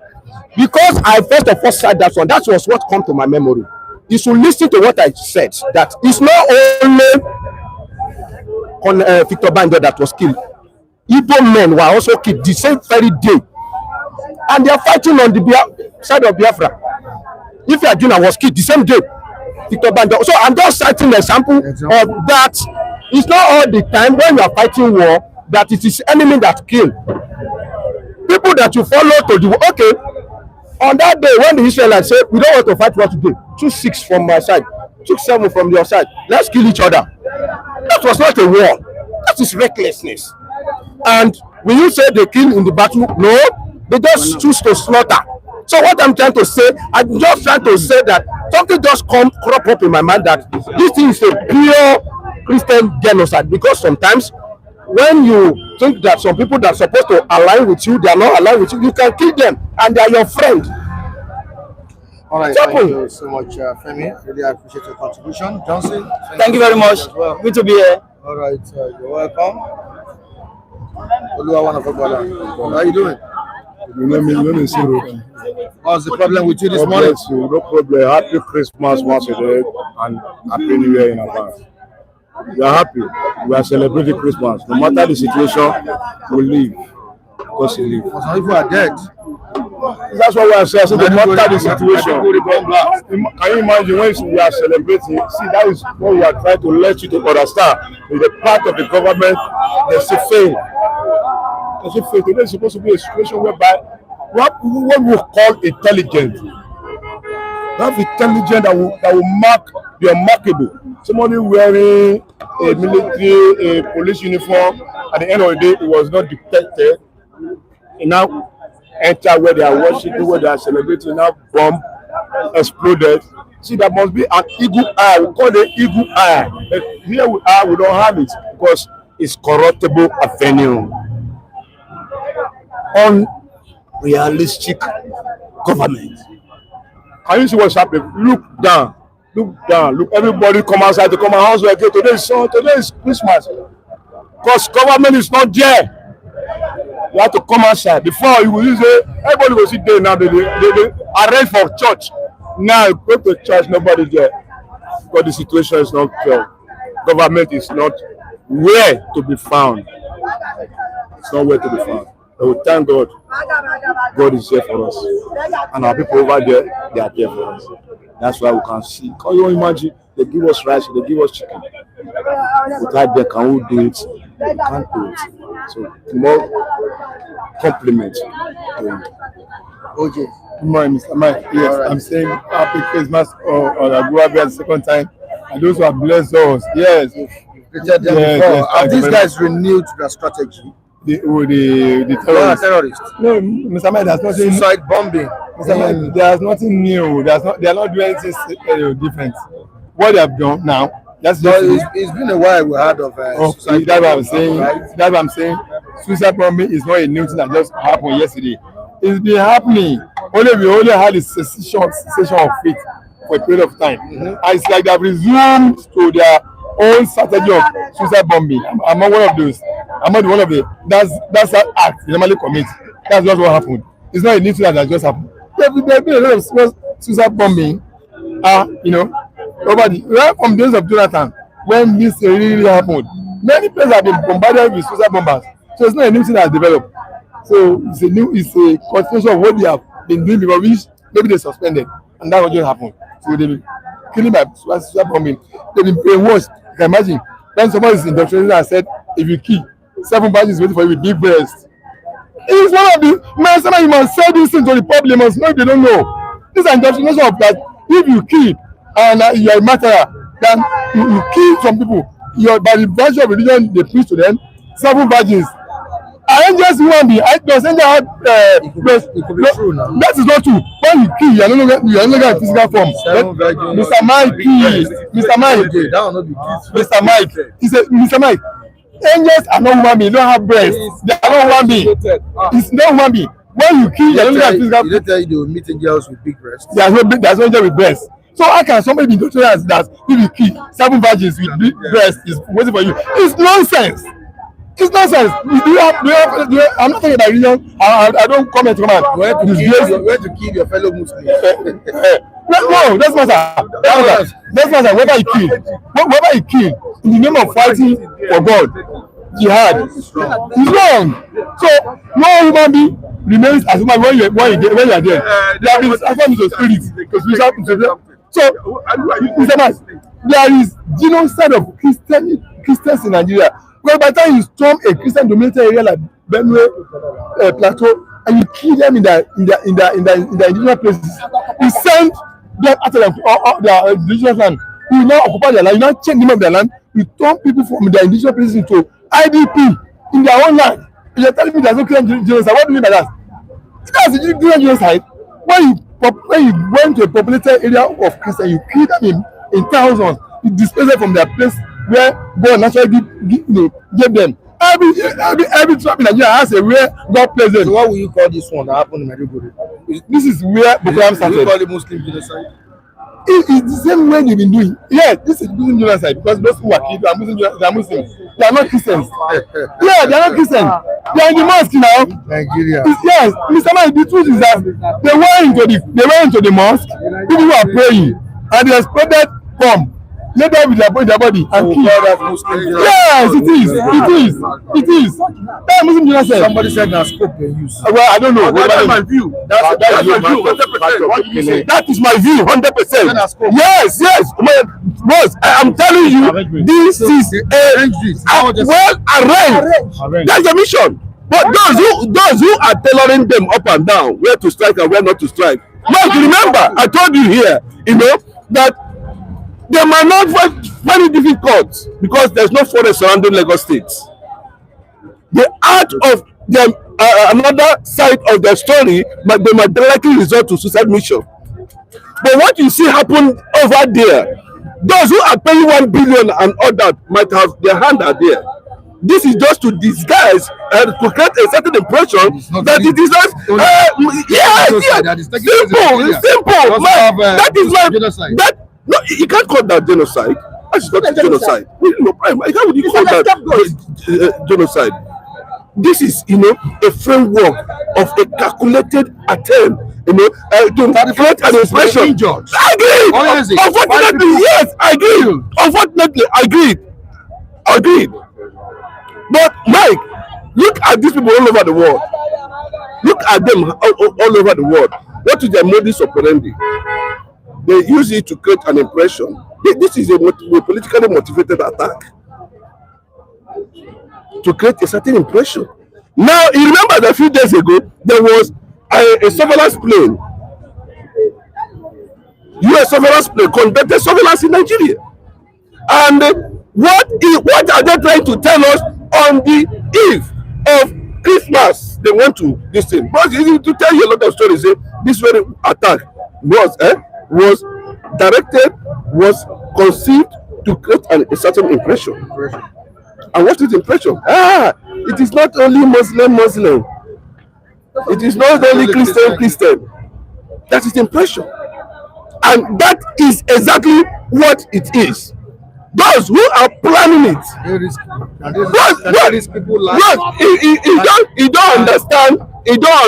Because I first of all said that one, that was what come to my memory. You should listen to what I said, that it's not only on Victor Banjo that was killed. Igbo men were also killed the same very day. And they are fighting on the side of Biafra. If Ajuna was killed the same day. Victor Banjo. So I'm just citing an example of that. It's not all the time when you are fighting war that it is enemy that kill. People that you follow to the okay. On that day when the Israelites said we don't want to fight war today, took 6 from my side, took 7 from your side, let's kill each other. That was not a war. That is recklessness. And will you say they kill in the battle? No, they just choose to slaughter. So what I'm trying to say, I'm just trying to say that something just crop up in my mind that this thing is a pure Christian genocide, because sometimes when you think that some people that are supposed to align with you, they are not aligned with you, you can kill them and they are your friend. All right, thank you so much, Femi. Really appreciate your contribution. Johnson, Thank you very much. Well. Good to be here. All right, you're welcome. How are you doing? What's the problem with you this morning? No problem. Happy Christmas once again and Happy New Year in advance. We are happy. We are celebrating Christmas. No matter the situation, we live because we live. Some people are dead. That's what we are saying. So no matter the situation. Can you imagine when we are celebrating? See, that is what we are trying to let you to understand. With the part of the government, there's a fail. There's a fail. Today is supposed to be a situation whereby what we call intelligent. That intelligent that will mark the unmarkable. Somebody wearing a military, a police uniform, at the end of the day, it was not detected. It now enter where they are worshiping, where they are celebrating, now bomb exploded. See, there must be an eagle eye. We call it eagle eye. But here we are, we don't have it because it's corruptible avenue. Unrealistic government. Can you see what's happening? Look down. Look down. Look, everybody come outside to come out house again. Today is Christmas. Because government is not there. You have to come outside. Before you will say everybody will sit there now. They arrange for church. Now go to church, nobody there. Because the situation is not fair. Government is not where to be found. It's not where to be found. But we thank God. God is here for us. And our people over there, they are there for us. That's why we can see. Can you imagine? They give us rice, they give us chicken. Without them, can we do it? We can't do it. So, more compliments. Okay. Good morning, Mr. Mike. Yes, right. I'm saying Happy Christmas or I go the second time. And those who have blessed us. Yes. Yes, have these guys renewed their strategy? The terrorists. No, Mr. Mike, there's nothing. Suicide bombing. Mr. Mike, there's nothing new. They are not doing anything different. What they have done now. That's just it's been a while we heard of suicide. That's what I'm saying. Right? That's what I'm saying. Suicide bombing is not a new thing that just happened yesterday. It's been happening. We only had a cessation of faith for a period of time. And it's like they have resumed to their own strategy of suicide bombing. I'm not one of those. I'm not one of the. That's an act they normally commit. That's just what happened. It's not a new thing that just happened. There have been a lot of suicide bombing. Right from the days of Jonathan, when this really happened, many places have been bombarded with suicide bombers. So it's not a new thing that has developed. So it's a continuation of what they have been doing before, which maybe they suspended, and that was just happened. So they've been killing by suicide bombing. They've been brainwashed. You can imagine when somebody is indoctrinated and said, if you kill, 7 badges waiting for you with big breasts. It's one of the man. Somebody you must say this thing to the public. You must know if they don't know. This is indoctrination of that. If you kill and you are a martyr, then you kill some people. By the virtue of religion, they preach to them 7 virgins. Angels human being. Does angel have it could be true now. That is not true. When you kill, you are no longer in physical form. Mr. Mike, Mr. Mike, he said, Mr. Mike, angels are not human beings. They don't have breasts. They are not human beings. It's not human being. When you kill, you are no longer in physical form. They tell you they will meet angels with big breasts. There's no angel with breasts. So how can somebody be doctored that if you kill 7 virgins with big breasts is waiting for you? It's nonsense. It's nonsense. Do you have, I'm not talking about religion. I don't comment. Where to kill your fellow Muslims? No, that's matter. That's matter. Whether you kill in the name of fighting for God, jihad, it's wrong. So no human being remains as human when you are there. They have been transformed into spirits. So So, Mr. Man, there is genocide of Christians in Nigeria. Because by the time you storm a Christian dominated area like Benue Plateau, and you kill them in the indigenous places, you send them out of their indigenous land. You now occupy their land, you now change the name of their land, you turn people from their indigenous places into IDP in their own land. You're telling me there's no Christian genocide. What do you mean by that? That's the Christian genocide. When you went to a populated area of Christians, you kill them in thousands, you displace them from their place where God naturally gave them. Every tribe in Nigeria has a where God placed them. So what will you call this one that happened in Maiduguri? This is where Boko Haram started. You call it Muslim genocide? It's the same way they've been doing. Yes, this is Muslim genocide because those who are killed are Muslims. They are Muslims. They are not Christians. Yeah, they are not Christians. They are in the mosque now. Nigeria. Yes, Mr. Man, the truth is that they went into the mosque. People who are praying and they exploded bomb. Let them with their body and kill. Yes, it is. That Muslim genocide. Somebody said that scope they use. Well, I don't know. That's my view. That's my view. 100%. What do you say? That is my view, 100%. Yes. Boss, I am telling you, this is well arranged. That's the mission. But those who are tailoring them up and down, where to strike and where not to strike. Mark, remember, I told you here, that they might not find it difficult because there's no forest surrounding Lagos State. The art of them, another side of their story, but they might likely resort to suicide mission. But what you see happen over there, those who are paying 1 billion and all that might have their hand out there. This is just to disguise and to create a certain impression that it is not. Simple. That is not. No, you can't call that genocide. That's not genocide. How would you call that genocide? This is, a framework of a calculated attempt, to create an impression. I agree. Unfortunately, yes, I agree. Unfortunately, I agreed. But Mike, look at these people all over the world. Look at them all over the world. What is their modus operandi? They use it to create an impression. This is a politically motivated attack to create a certain impression. Now, you remember that a few days ago, there was a surveillance plane, US surveillance plane, conducted surveillance in Nigeria. And what are they trying to tell us on the eve of Christmas? They want to this thing. But to tell you a lot of stories, this very attack was directed, was conceived to create a certain impression. And what is impression? It is not only Muslim. It is not only Christian. That is impression. And that is exactly what it is. Those who are planning it, you don't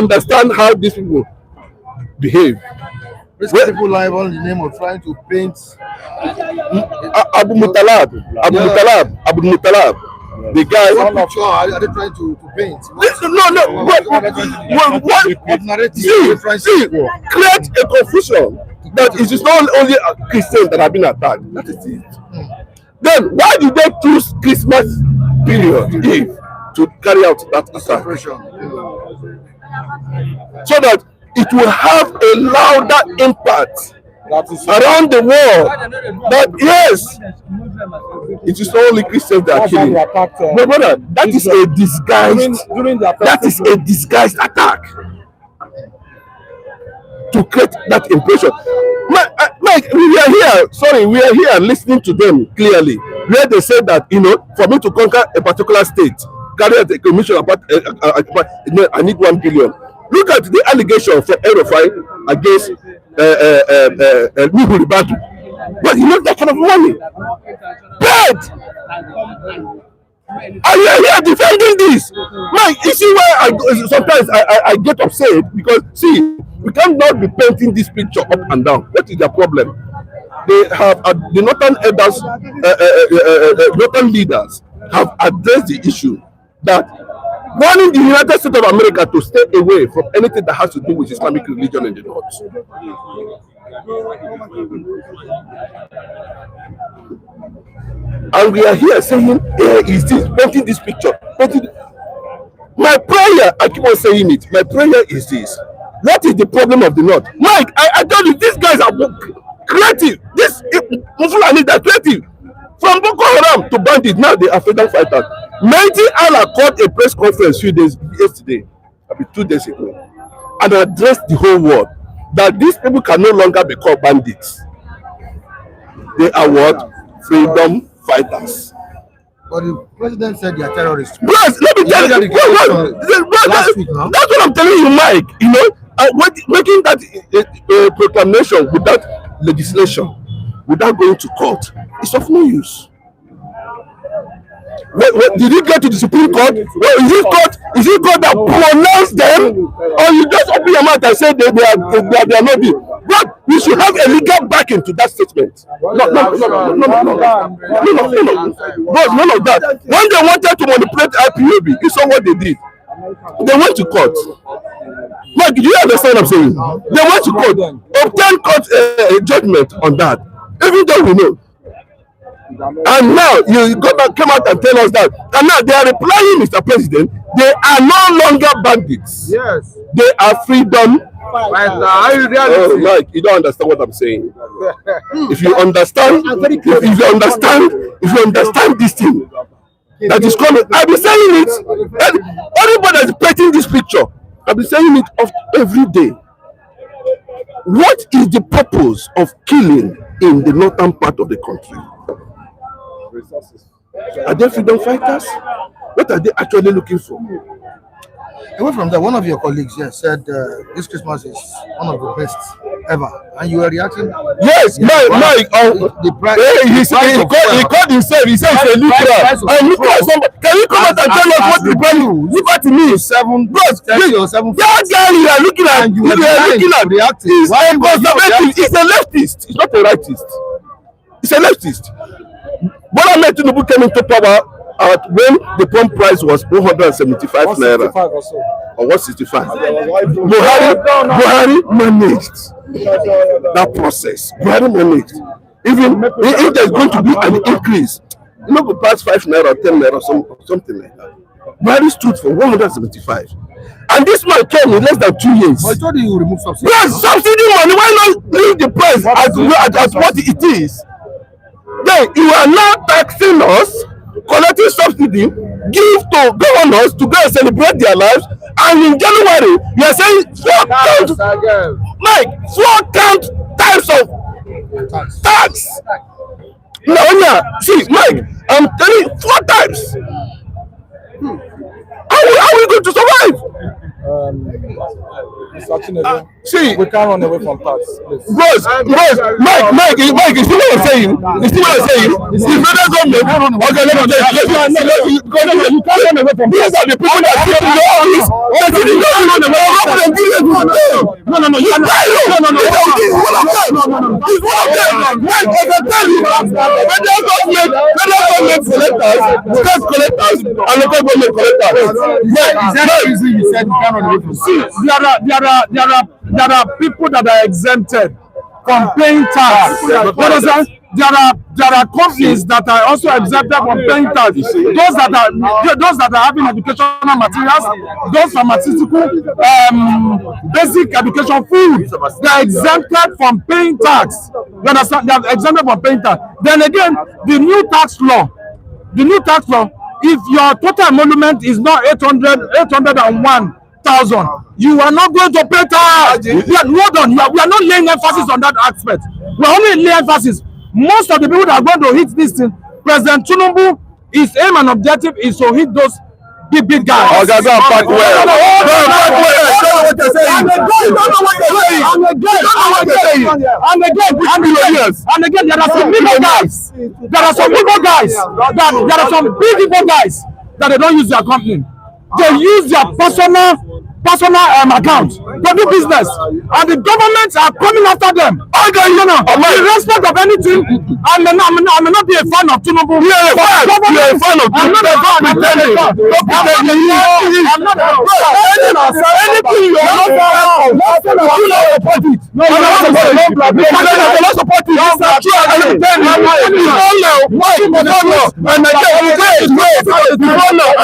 understand how these people behave. People live on the name of trying to paint Abu Mutalab, the guy. Are they trying to paint? Create a confusion that it is not only Christians that have been attacked. That is it. Then why did they choose Christmas period Eve to carry out that attack? So that it will have a louder impact around the world. But yes, it is only Christians that are killing. But brother, that is a disguised attack to create that impression. Mike, we are here listening to them clearly, where they say that, for me to conquer a particular state, carry out a commission about, I need 1 billion. Look at the allegation from Erofai against Maiduguri. But that kind of money. But and you are here defending this. Mike, you see why sometimes I get upset because see, we cannot be painting this picture up and down. What is their problem? They have the northern elders, northern leaders have addressed the issue that warning the United States of America to stay away from anything that has to do with Islamic religion in the north. And we are here saying, here is this, painting this picture. My prayer, I keep on saying it, my prayer is this. What is the problem of the North? Mike, I told you, these guys are creative. This Fulani, they're creative. From Boko Haram to bandit, now they are freedom fighters. Mighty Allah called a press conference few days yesterday, maybe 2 days ago, and addressed the whole world that these people can no longer be called bandits. They are what? Freedom fighters. But the president said they are terrorists. Bros, let me tell you, that's what I'm telling you, Mike. You know, making that proclamation without legislation, without going to court, is of no use. Did you get to the Supreme Court? Is it court that pronounced them, or you just open your mouth and say they are not the? But we should have a legal backing to that statement. No, But none of that. When they wanted to manipulate IPOB, you saw what they did. They went to court. Mike, do you understand what I'm saying? They went to court, obtained court judgment on that. Even though we know. And now you came out and tell us that, and now they are replying, Mr. President, they are no longer bandits. Yes. They are freedom. Oh, Mike, you don't understand what I'm saying. If you understand, if you understand this thing that is coming, I've been saying it. Everybody is painting this picture. I've been saying it every day. What is the purpose of killing in the northern part of the country? Are they freedom fighters? What are they actually looking for? Away from that, one of your colleagues here said this Christmas is one of the best ever, and you were reacting. Yes, Mike. He called himself. He said it's a neutral. Can you come out and tell us what the value liberty means? That guy you are looking at, is a conservative. He's a leftist. He's not a rightist. He's a leftist. Bola Ahmed Tinubu came into power when the pump price was 175 naira or 165. Buhari managed that process. Buhari managed. Even if there's going to be an increase, you know, past 5 naira or 10 naira or something like that. Buhari stood for 175. And this man came in less than 2 years. I told you remove subsidy. Yes, subsidy money. Why not leave the price at what it is? Then you are now taxing us, collecting subsidy, give to governors to go and celebrate their lives, and in January you are saying 4 count types of tax. Now, see, Mike, I'm telling you 4 times. How are we going to survive? See, we can't run away from tax. Bros, Mike, you see what I'm saying? You see what I'm saying? The federal government, okay, let me tell you, you can't run away from these are the people that sit in the office. No, you are right. No. He's one of them. Mike, I can tell you, federal government collectors, state collectors, and local government collectors. Is that the reason you said you can't run away from tax? See, there are people that are exempted from paying tax. There are companies that are also exempted from paying tax. Those that are having educational materials, those pharmaceutical, basic education food, they are exempted from paying tax. You understand? They are exempted from paying tax. Then again, the new tax law, if your total emolument is not 801,000, you are not going to pay tax. We are not laying emphasis on that aspect. We are only laying emphasis. Most of the people that are going to hit this thing, President Tinubu, his aim and objective is to hit those big guys. And again, there are some big guys. There are some big guys that they don't use their company. They use their personal account to do business. and the governments are coming after them. Irrespect of anything, I may not be a fan of Tinubu. You are a fan of Tinubu. I'm not a fan. I'm not a fan. I'm not a fan. Anything you are not fan of, you not support it. No, you not support it. It's not true. And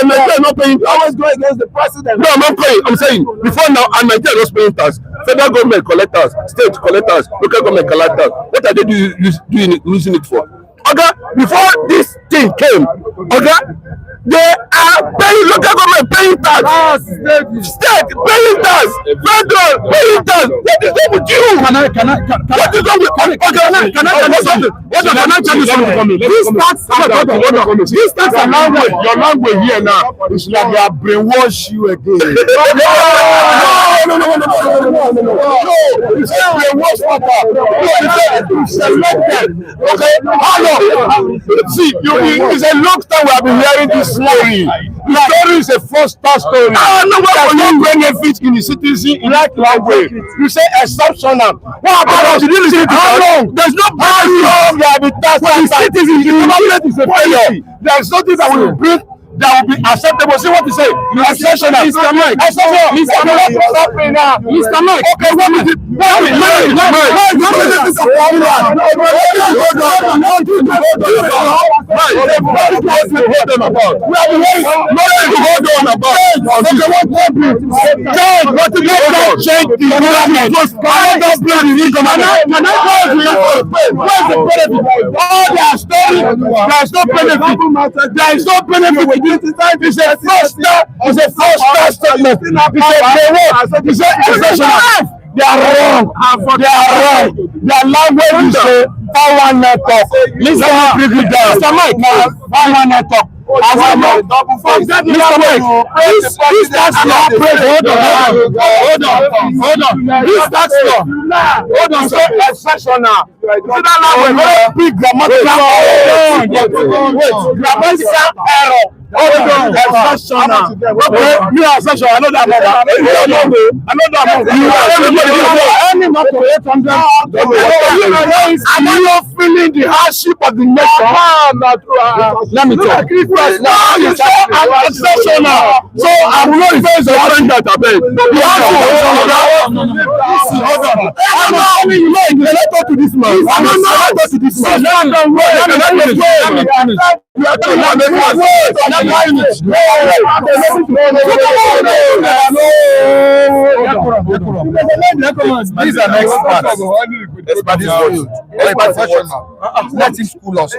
Nigeria not paying tax. Always go against the president. No, I'm not paying. I'm saying before now, and Nigeria was paying tax. Federal government collectors, state collectors, local government collectors. What are they using it for? Okay, before this thing came, okay, they are paying local government paying tax, state paying tax, federal paying tax. What is wrong with you? What is wrong with can I tell you something? This tax are language. Your language here now is like they are brainwash you again. No. It's a brainwash matter. You select them. Okay, how long? See, it's a long time we have been hearing this story. The story is a first-class story. No benefit in the citizen in that language. You say exceptional. What about us? How long? There's no how long they have been taxed. For the citizens, the government is a failure. There is nothing that will bring that will be acceptable. See what you say. Exceptional. Mr. Mike. Mr. Mike. Mr. Mike. Okay, what is it? There is no benefit. It's a first statement. It's a exceptional. They are wrong. They are wrong. Their language is a power network. Mr. Mike, power network. Mr. Mike, this tax law, hold on. This tax law, hold on, so exceptional. Big grammatical error. Exceptional. You are exceptional. I know that. Any not to 800. Are you feeling the hardship of the nation? Let me tell you. I'm exceptional. So I will not face the orange that I beg. I'm not to this man. I'm not to this man. You are telling these are experts. Let him school us. So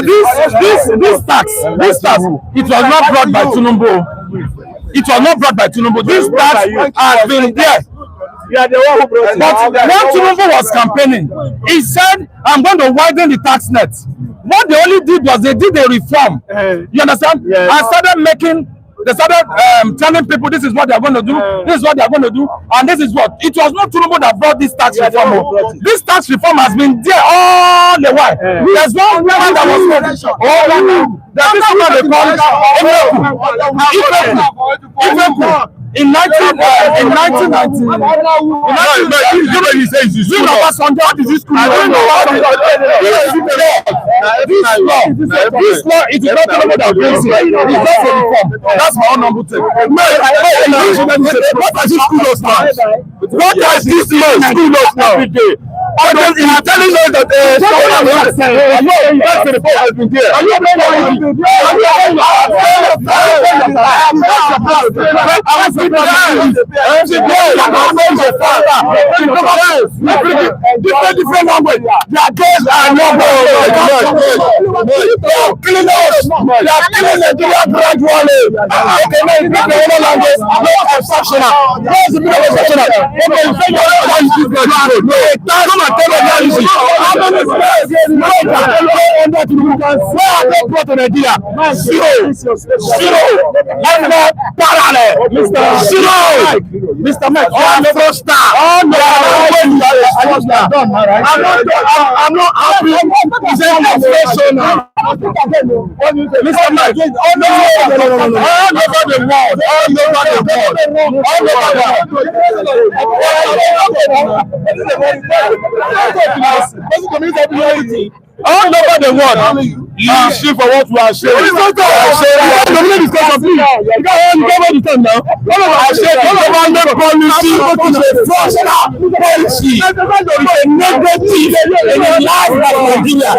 this tax, it was not brought by Tinubu. It was not brought by Tinubu. This tax has been there. But when Tinubu was campaigning, he said, I'm going to widen the tax net. What they only did was they did a reform. You understand? Yes. And they started telling people this is what they are going to do, this is what they are going to do, and this is what. It was not Tinubu that brought this tax reform. This tax reform has been there all the while. There's one woman that was that this woman they call in 1990. Nobody says this. What is this school? I don't know what this law is not Tinubu that brings it. It's not a reform. That's my own number 10. What does this school us now? What does this man school us now? Every day. And then he is telling us that that's the report has been there. Different language. Their days are not killing us. They are killing Nigeria gradually. Okay, language. No exceptional. Where's the middle exceptional? Come and tell us how you see. How many players under where are they brought to Nigeria? Zero. Parallel. Zero. Mr. Mike, I'm a star. I'm not happy. It's an exceptional. Mr. Mike, all over the world, all over the world, you see for what we are saying. It's not the discussion, please. You can't cover the time now. I said the government policy is a fraudulent policy. It's a negative in the life of Nigeria.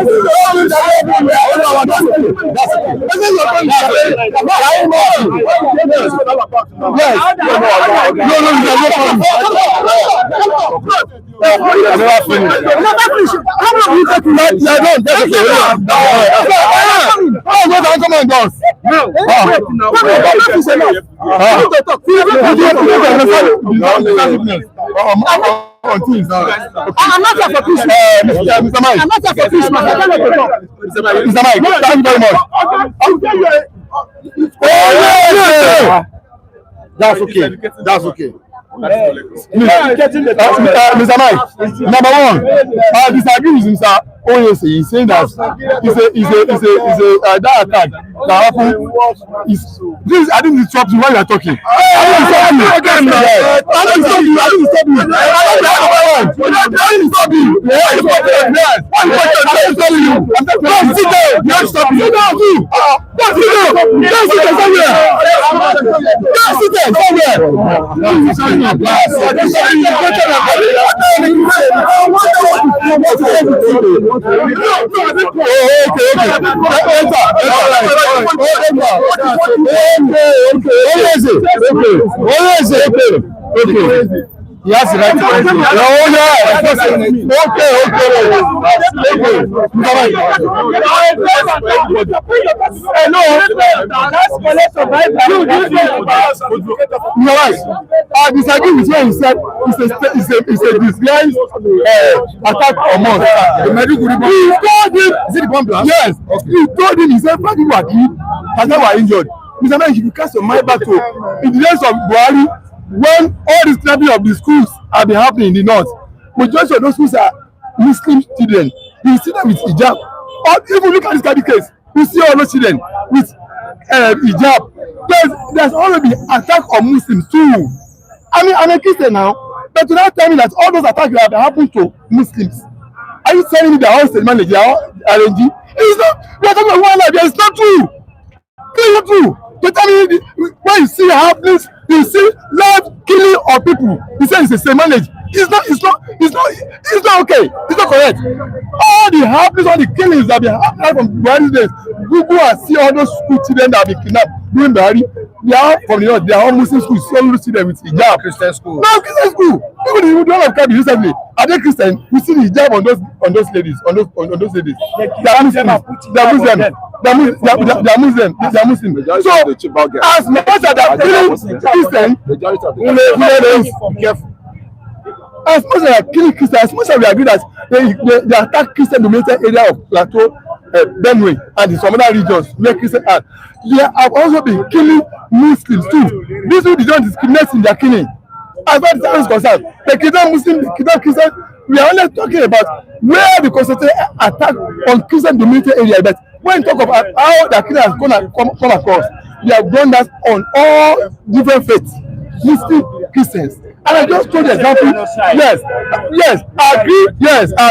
I'm not here for Christmas. Mr. Mike. I'm not here for Christmas. I don't know talk. Mr. Mike, thank you very much. That's okay. That's okay. Mr. Mike, number one, I disagree with Mr. Oyese. He's saying that that attack that happened is this. I didn't disrupt you while you are talking. I didn't stop you. I didn't stop you. I didn't stop you. I didn't stop you. Yes. I'm telling you. Don't sit there. Don't stop you. Sit down too. Don't sit there. Don't sit there somewhere. Don't sit there somewhere. Okay. Yes, right. Oh yeah. You're right. I disagree with what he said. It's a disguised attack on us. The Maiduguri. He told him. Is it the bomb blast? Yes. Okay. He told him. He said, "5 people were killed and they were injured." Mr. Man, if you cast your mind back to in the days of Buhari, when all the scrapping of the schools have been happening in the north, majority of those schools are Muslim children. You see them with hijab. Or if you look at this kind of case, you see all those children with hijab. There's already been attack on Muslims too. I mean, I'm a Christian now, but you not tell me that all those attacks have happened to Muslims. Are you telling me that all state manager RNG? It's not. We are talking about one life. It's not true. It's not true. You tell me when you see happenings, you see live killing of people. You say it's the same manage. It's not okay. It's not correct. All the happenings, all the killings that have been happening from Buhari days, people are see all those school children that have been kidnapped during Buhari. They are from the north. They are all Muslim schools. So you see them with hijab. Christian school. No, Christian school. Even the one of Kabi recently, are they Christian? We see the hijab on those ladies, on those ladies. They are Muslim. They are Muslim. They are Muslim. They are Muslim. So as much as they are killing Christian, be careful. As much as they are killing Christians, as much as we agree that they attack Christian dominated area of Plateau, Benue, and in some other regions where Christians are, they have also been killing Muslims too. These people don't discriminate in their killing. As far as that is concerned, they kill Muslims, they kill Christians. We are only talking about where the concentrated attack on Christian dominated area. But when you talk about how the killing has come across, they have done that on all different faiths, Muslim, Christians. And I just told the example. Yes, I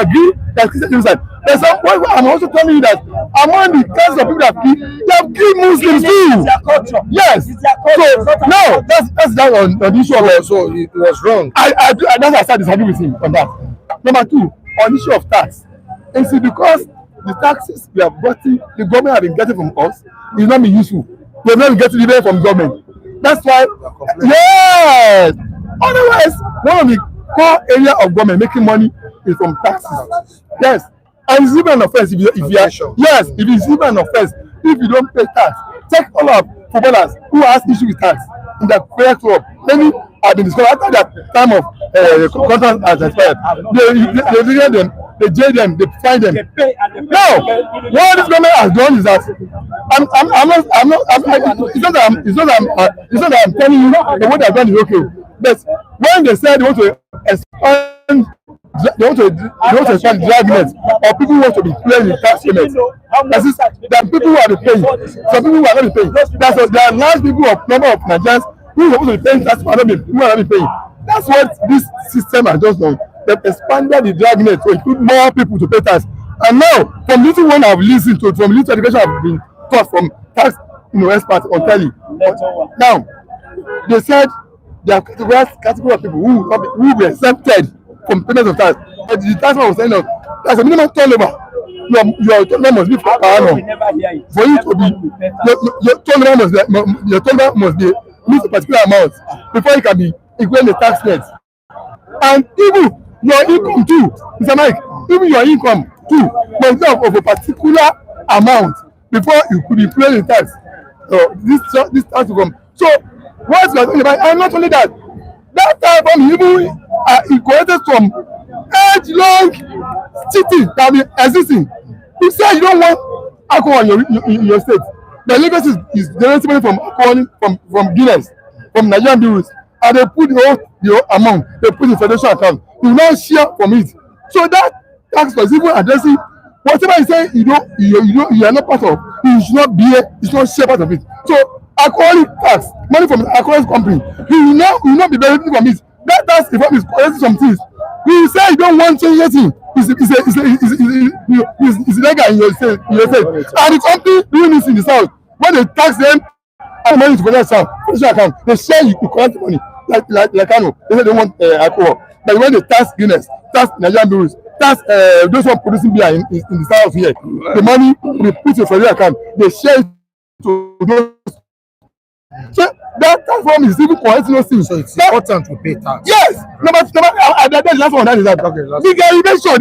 agree that Christian genocide. There's some point where I'm also telling you that among the kinds of people that they have killed Muslims too. It's their culture. Yes. It's their culture. So no, that's that on the issue of so it was wrong. That's why I started disagreeing with him on that. Number two, on the issue of tax. And see, because the taxes we have gotten, the government have been getting from us, is not been useful. They've not been getting even from government. That's why yes. Otherwise, one of the core area of government making money is from taxes. Yes. And it's even an offense if you are yes, if it's even an offense if you don't pay tax. Check all our footballers who has issue with tax in the prayer club. Many have been discovered after that time of contract has expired. They jail them, they fine them. Now, what this government has done is that it's not that I'm telling you the what they've done is okay. But when they said they want to expand they want to expand dragnet, or people want to be playing in tax payment. That is, there are people who are paying, some people who are not paying. There are large people of number of Nigerians who are supposed to be paying tax who are not paying. That's what this system has just done. They've expanded the dragnet to include more people to pay tax. And now, from little one I've listened to, from little education I've been taught from tax experts on telly. Now, they said there are category of people who will be exempted from payment of tax. But the tax man was saying, there's a minimum turnover. Your turnover must be per annum. For you to be, your turnover must be meet a particular amount before you can be equal the tax rate. And even your income too, Mr. Mike, even your income too must be of a particular amount before you could be paying the tax. This tax reform. So what you are talking about, and not only that, that tax reform even incorporated some age-long cheating that be existing. You say you don't want alcohol in your state. The Lagos is generating money from alcohol from Guinness, from Nigerian breweries, and they put the whole amount, they put in federation account. You now share from it. So that tax was even addressing whatever you say you are not part of, you should not be here, you should not share part of it. So alcoholic tax, money from an alcoholic company, you will not be benefiting from it. That tax reform is correcting some things. You say you don't want change anything. It's illegal in your state. And the company doing this in the south, when they tax them, and money to federation account, they share you collect the money. Like I know, they say they want alcohol. But when they tax Guinness, tax Nigerian breweries, tax those who are producing beer in the south here, the money they put in federation account, they share it to those. So that tax form is even correcting those things. So it's important to pay tax. Yes. That's the last one. That is that. Okay, the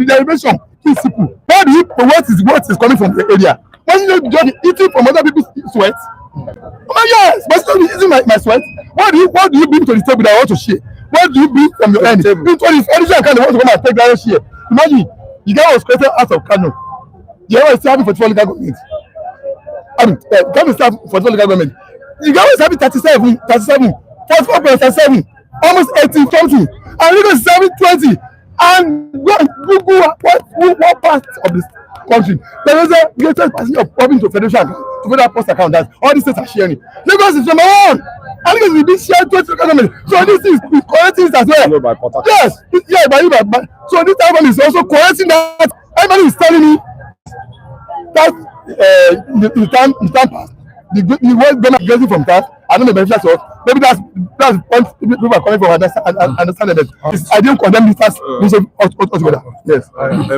derivation principle. What is coming from the area? Why should you just eating from other people's sweat? Oh yes, but still be eating my sweat. What do you bring to the table that I want to share? What do you bring from your end? Into the federation account, they want to come and take that share. Imagine the guy was created out of Kano. The guy was serving for 12 local government. Kano served for 12 local government. The guy was having 37, 44.37, almost 18 something, and he was serving 20. And go and Google what part of this country there is a greatest percentage of coming to federation account, to federal post account that all these states are sharing. Lagos is number one. And Lagos will be shared 20 government. So this is correcting it as well. Yes, but so this time is also correcting that. Everybody is telling me that the time passed. The world government getting from that, I don't know the beneficial source. Maybe that's the point people are coming from understand that. I didn't condemn this as altogether. Yes.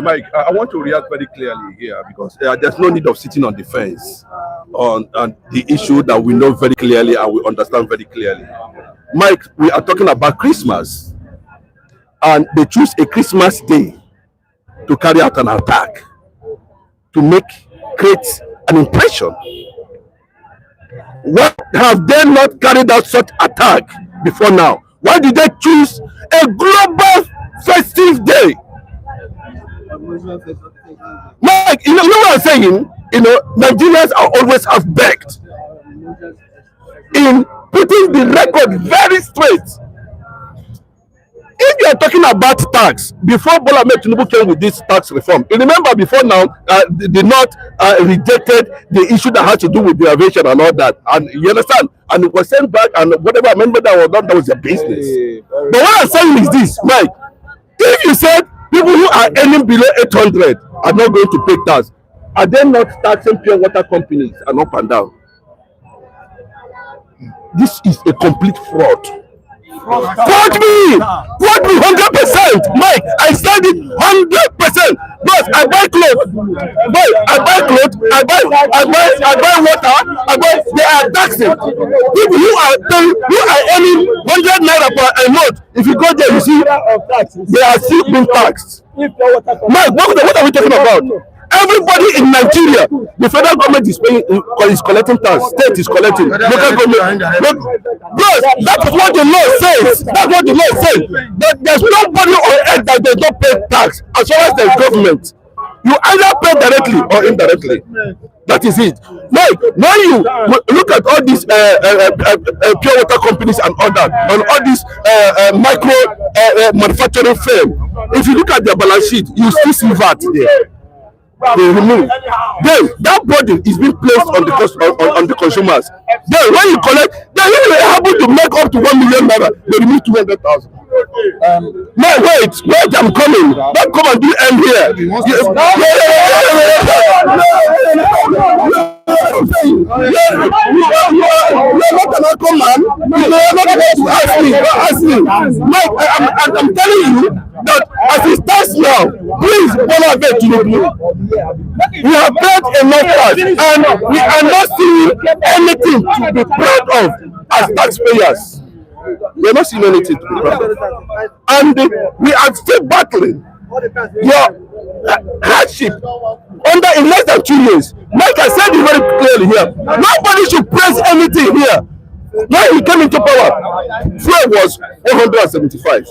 Mike, I want to react very clearly here because there's no need of sitting on the fence on the issue that we know very clearly and we understand very clearly. Mike, we are talking about Christmas, and they choose a Christmas day to carry out an attack to create an impression. Why have they not carried out such attack before now? Why did they choose a global festive day? Mike, you know what I'm saying? Nigerians are always have begged in putting the record very straight. If you are talking about tax, before Bola Ahmed Tinubu came with this tax reform, you remember before now, the North rejected the issue that had to do with derivation and all that. And you understand? And it was sent back, and whatever amendment that was done, that was their business. But what I'm saying is this, Mike, if you said people who are earning below 800 are not going to pay tax, are they not taxing pure water companies and up and down? This is a complete fraud. Fraud me 100%, Mike. I said it 100%. But I buy clothes, I buy water, they are taxing people who are earning 100 naira per month. If you go there, you see they are still being taxed. Mike, what are we talking about? Everybody in Nigeria, the federal government is collecting tax, state is collecting, local government. Bros, that is what the law says. That's what the law says. That there's nobody on earth that does not pay tax as far as there's government. You either pay directly or indirectly. That is it. Now, when you look at all these pure water companies and all that, and all these micro manufacturing firm, if you look at their balance sheet, you still see VAT there. They remove. Then that burden is being placed on the consumers. Then when you collect, then when you are able to make up to 1 million naira, they remove 200,000. Now wait, I'm coming. Don't come and do end here. Yes. I'm telling you that as it stands now, please follow back to the blue. We have paid enough tax and we are not seeing anything to be proud of as taxpayers. We are not seeing anything to be proud of. And we are still battling your hardship in less than 2 years. Like I said it very clearly here, nobody should praise anything here. When he came into power, fuel was 175.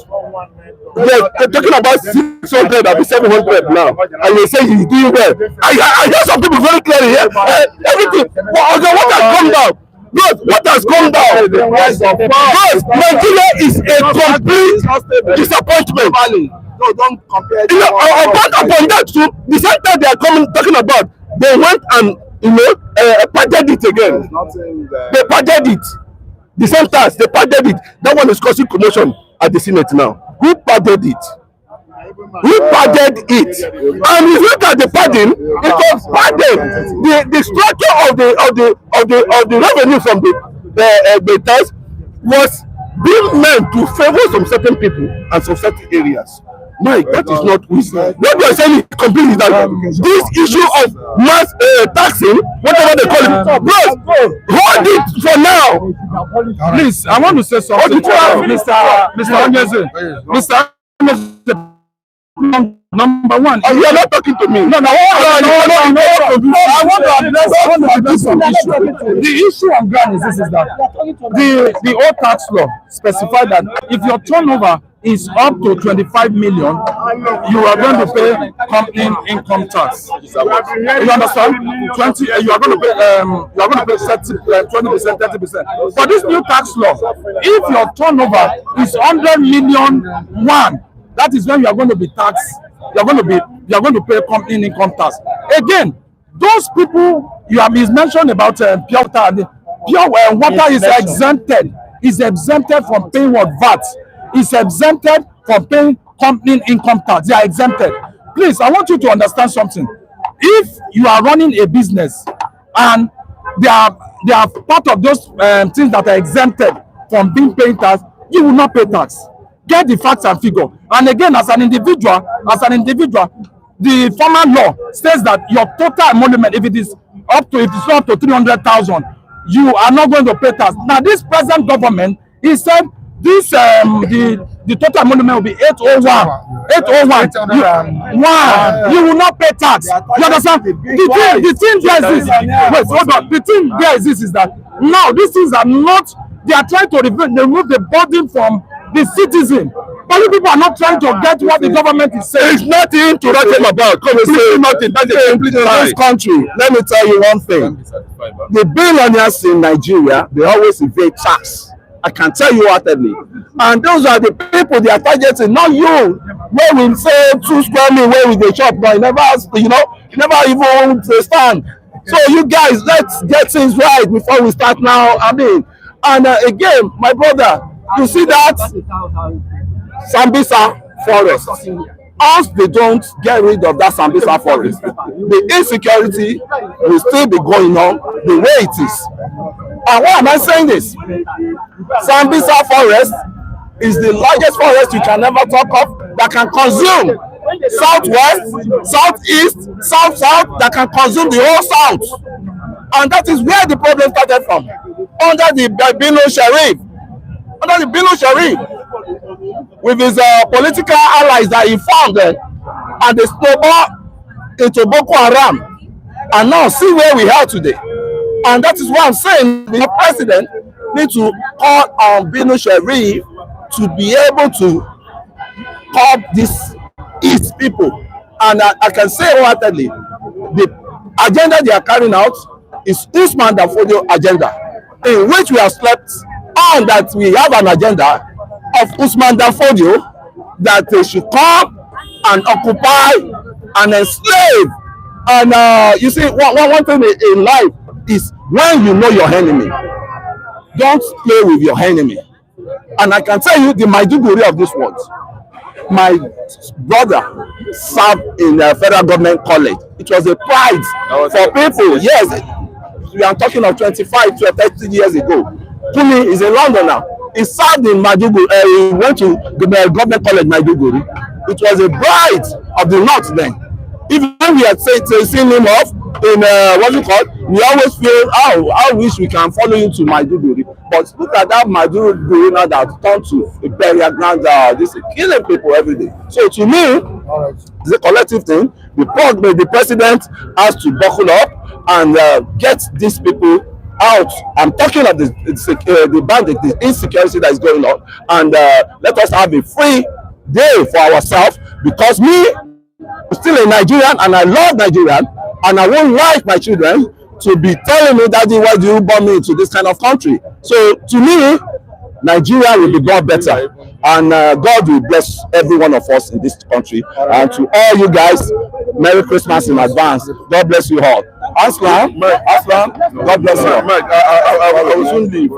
They're talking about 600 and 700 now, and they say he's doing well. I hear some people very clearly here. Everything, what has come down? Good, what has come down? Good, Nigeria is a complete disappointment. No, don't compare. Upon that, too, the same time they are talking about, they went and padded it again. They padded it. The same tax, they padded it. That one is causing commotion at the Senate now. Who padded it? Who padded it? And if you look at the padding, it was padded. The structure of the revenue from the tax was being meant to favor some certain people and some certain areas. Mike, that is not wisdom. What we are saying is completely that this issue of mass taxing, whatever they call it, bros, hold it for now. Please, I want to say something. Mr. Onyeze. Mr. Onyeze. Number one, you are not talking to me. No. I want to address some issue. The issue on ground is this: is that the old tax law specified that if your turnover is up to 25 million, you are going to pay income tax. You understand? 20. You are going to pay. You are going to pay 20%, 30%. For this new tax law, if your turnover is 100 million one, that is when you are going to be taxed. You are going to pay company income tax. Again, those people you have mentioned about pure water. Pure water is exempted. Is exempted from paying what VAT. Is exempted from paying company income tax. They are exempted. Please, I want you to understand something. If you are running a business and they are part of those things that are exempted from being paid tax, you will not pay tax. Get the facts and figure. And again, as an individual, the former law says that your total emolument, if it's not up to 300,000, you are not going to pay tax. Now, this present government, he said this the total emolument will be 801. You will not pay tax. You understand? The thing there is this. Wait, hold on. The thing there is this: is that now these things are not. They are trying to remove the burden from the citizen. But you people are not trying to get what the government is saying. It's nothing to write him about. Completely nothing. That's a complete lie. This country, let me tell you one thing. The billionaires in Nigeria, they always evade tax. I can tell you utterly. And those are the people they are targeting, not you. When we say 2 square meter where with the shop, but you never even stand. So you guys, let's get things right before we start now. And again, my brother, you see that Sambisa forest. As they don't get rid of that Sambisa forest, the insecurity will still be going on the way it is. And why am I saying this? Sambisa forest is the largest forest you can ever talk of that can consume southwest, southeast, south, that can consume the whole south. And that is where the problem started from. Under the Borno State. Under the Borno State, with his political allies that he found and they snowball into Boko Haram. And now see where we are today. And that is why I'm saying the president needs to call on Borno State to be able to curb these East people And I can say wholeheartedly, the agenda they are carrying out is Usman Danfodio agenda, in which we have slept on that we have an agenda of Usman Danfodio that they should come and occupy and enslave. And you see, one thing in life is when you know your enemy, don't play with your enemy. And I can tell you the Maiduguri of this world. My brother served in a federal government college. It was a pride for people. Yes, we are talking of 25 to 30 years ago. Kumi is in London now. He served in Maiduguri. He went to the government college Maiduguri. It was a pride of the north then. Even when we had seen him off in what's it called, we always feel, I wish we can follow him to Maiduguri. But look at that Maiduguri now that turned to a burial ground. This is killing people every day. So to me, it's a collective thing. The president has to buckle up and get these people out. I'm talking of the bandit, the insecurity that is going on, and let us have a free day for ourselves, because me, I'm still a Nigerian and I love Nigerian, and I won't like my children to be telling me, Daddy, why do you born me into this kind of country? So to me, Nigeria will be brought better, and God will bless every one of us in this country. And to all you guys, Merry Christmas in advance. God bless you all. Aslam, God bless you. I will soon leave.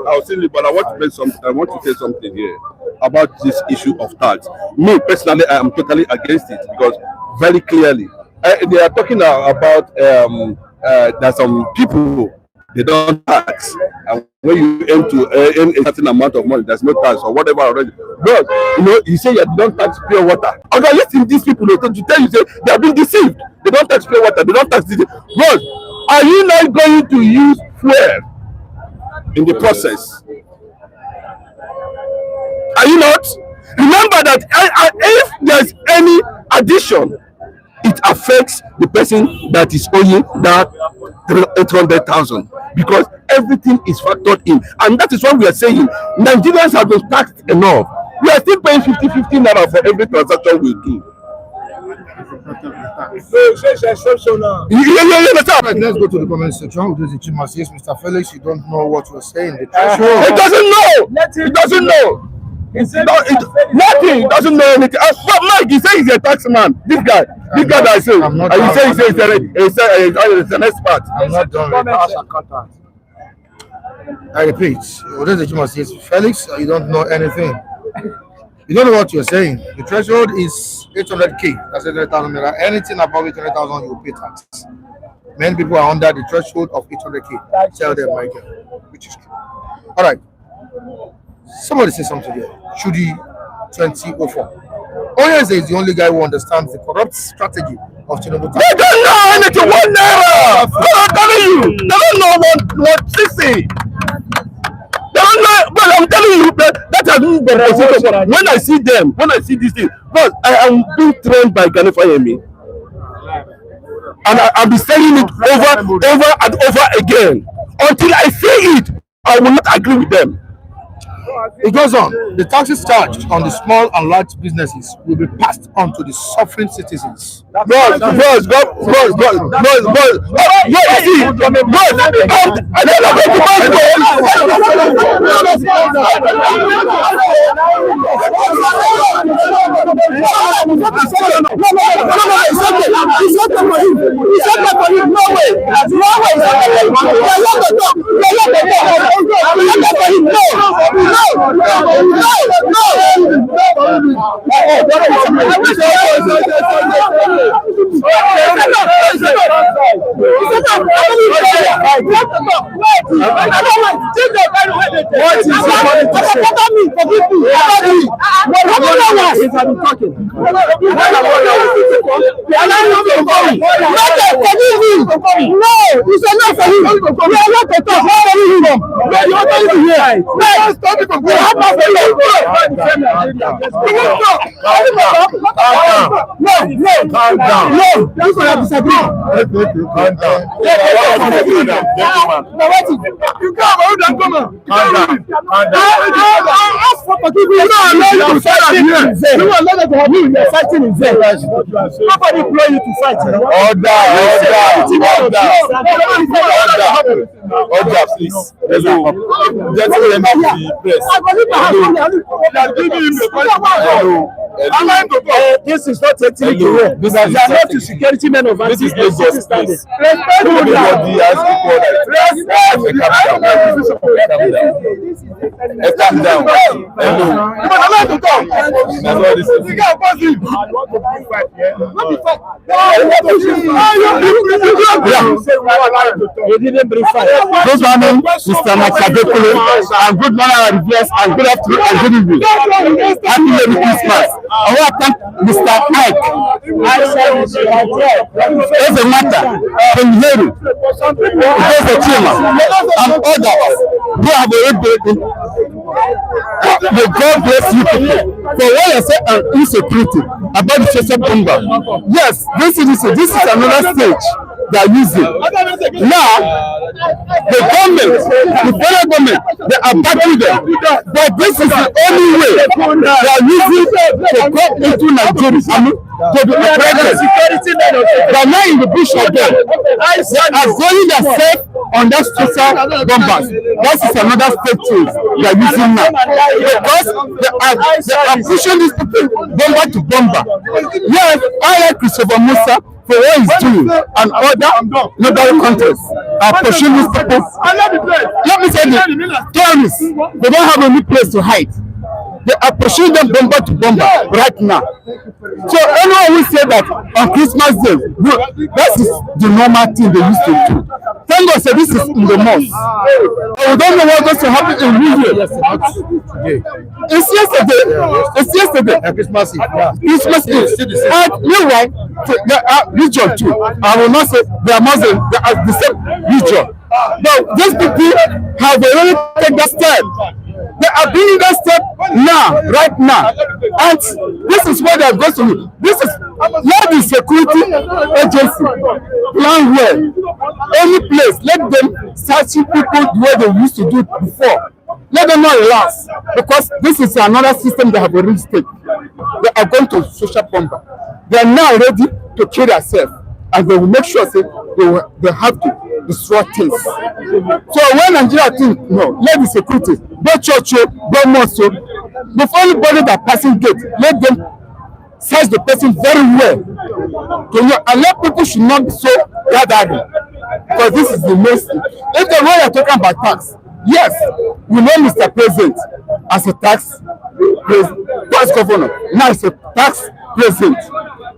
But I want to say something here about this issue of tax. Me personally, I am totally against it, because very clearly they are talking about that some people, they don't tax, and when you aim to earn a certain amount of money, there's no tax or whatever already. But you say you don't tax pure water. Okay, listen, these people to tell you, say they have been deceived. They don't tax pure water. They don't tax this. But are you not going to use fuel in the process? Are you not? Remember that if there's any addition, it affects the person that is owing that 800,000, because everything is factored in, and that is what we are saying. Nigerians have been taxed enough. We are still paying 50 naira for every transaction we do. Let's go to the comment section. This is Xmas. Yes, Mr. Felix, you don't know what you're saying. It doesn't know. It doesn't know. Nothing. He doesn't know anything. But Mike, he says he's a tax man. This guy that I say, and he says he's an expert. I'm not done with that. I repeat, what is the Xmas? Yes, Felix, you don't know anything. You don't know what you're saying. The threshold is 800k. That's 800,000 naira. Anything above 800,000, you pay tax. Many people are under the threshold of 800k. Tell them, Michael, which is true. All right. Somebody say something here. Shudi 2004. Oyeze is the only guy who understands the corrupt strategy of Tinubu. They don't know anything. One naira. I'm telling you. They don't know what 60. They don't know. But I'm telling you that has been the position. When I see them, when I see this thing, but I am being trained by Ghana Fayemi, and I'll be saying it over and over again until I see it. I will not agree with them. It goes on. The taxes charged on the small and large businesses will be passed on to the suffering citizens. Boss, I don't property. You are fighting in vain. You are fighting in vain. Nobody employ you to fight. Order, please. Hello. Gentlemen of the press. This is not taking to work because they are not the security men of this is Lagos. standing. Everybody has equal rights. Calm down. Hello. That's what this is. You didn't bring fire. Good morning, Mr. Makadekule, and good morning, and good afternoon, and good evening. Happy Merry Christmas. I want to thank Mr. Ike. There's a matter from Heru, there's a chairman, and others who have already been. May God bless you people for what you say on insecurity about the social bomber. Yes, this is another stage they are using. Now, the government, the federal government, they are backing them. But this is the only way they are using to go into Nigeria. To be operated. They are now in the bush of them. They are going themselves on that social bombers. That is another state change they are using now. Because they are pushing these people bomber to bomber. Yes, I like Christopher Musa for what he's doing, and other neighboring countries are pushing these people. Let me say this, terrorists, they don't have any place to hide. They are pushing them bomber to bomber right now. So anyone will say that on Christmas Day, that is the normal thing they used to do. Thank God, so this is in the mosque. We don't know what's going to happen in New Year. It's yesterday. It's yesterday. Christmas Eve. Christmas Eve. And meanwhile, they are region too. I will not say they are Muslim. They are the same region. Now, these people have already taken that step. They are doing that step now, right now. And this is what they are going to do. This is not the security agency. Plan well. Any place, let them search people the way they used to do it before. Let them not relax. Because this is another system they have already taken. They are going to social bomber. They are now ready to kill themselves. And they will make sure say they have to destroy things. So when Nigeria think, no, let the security, go church, go mosque, before anybody that passing gate, let them search the person very well. And let people should not be so gathering. Because this is the most. If the way you're talking about tax, yes, we know Mr. President as a tax governor. Now it's a tax president.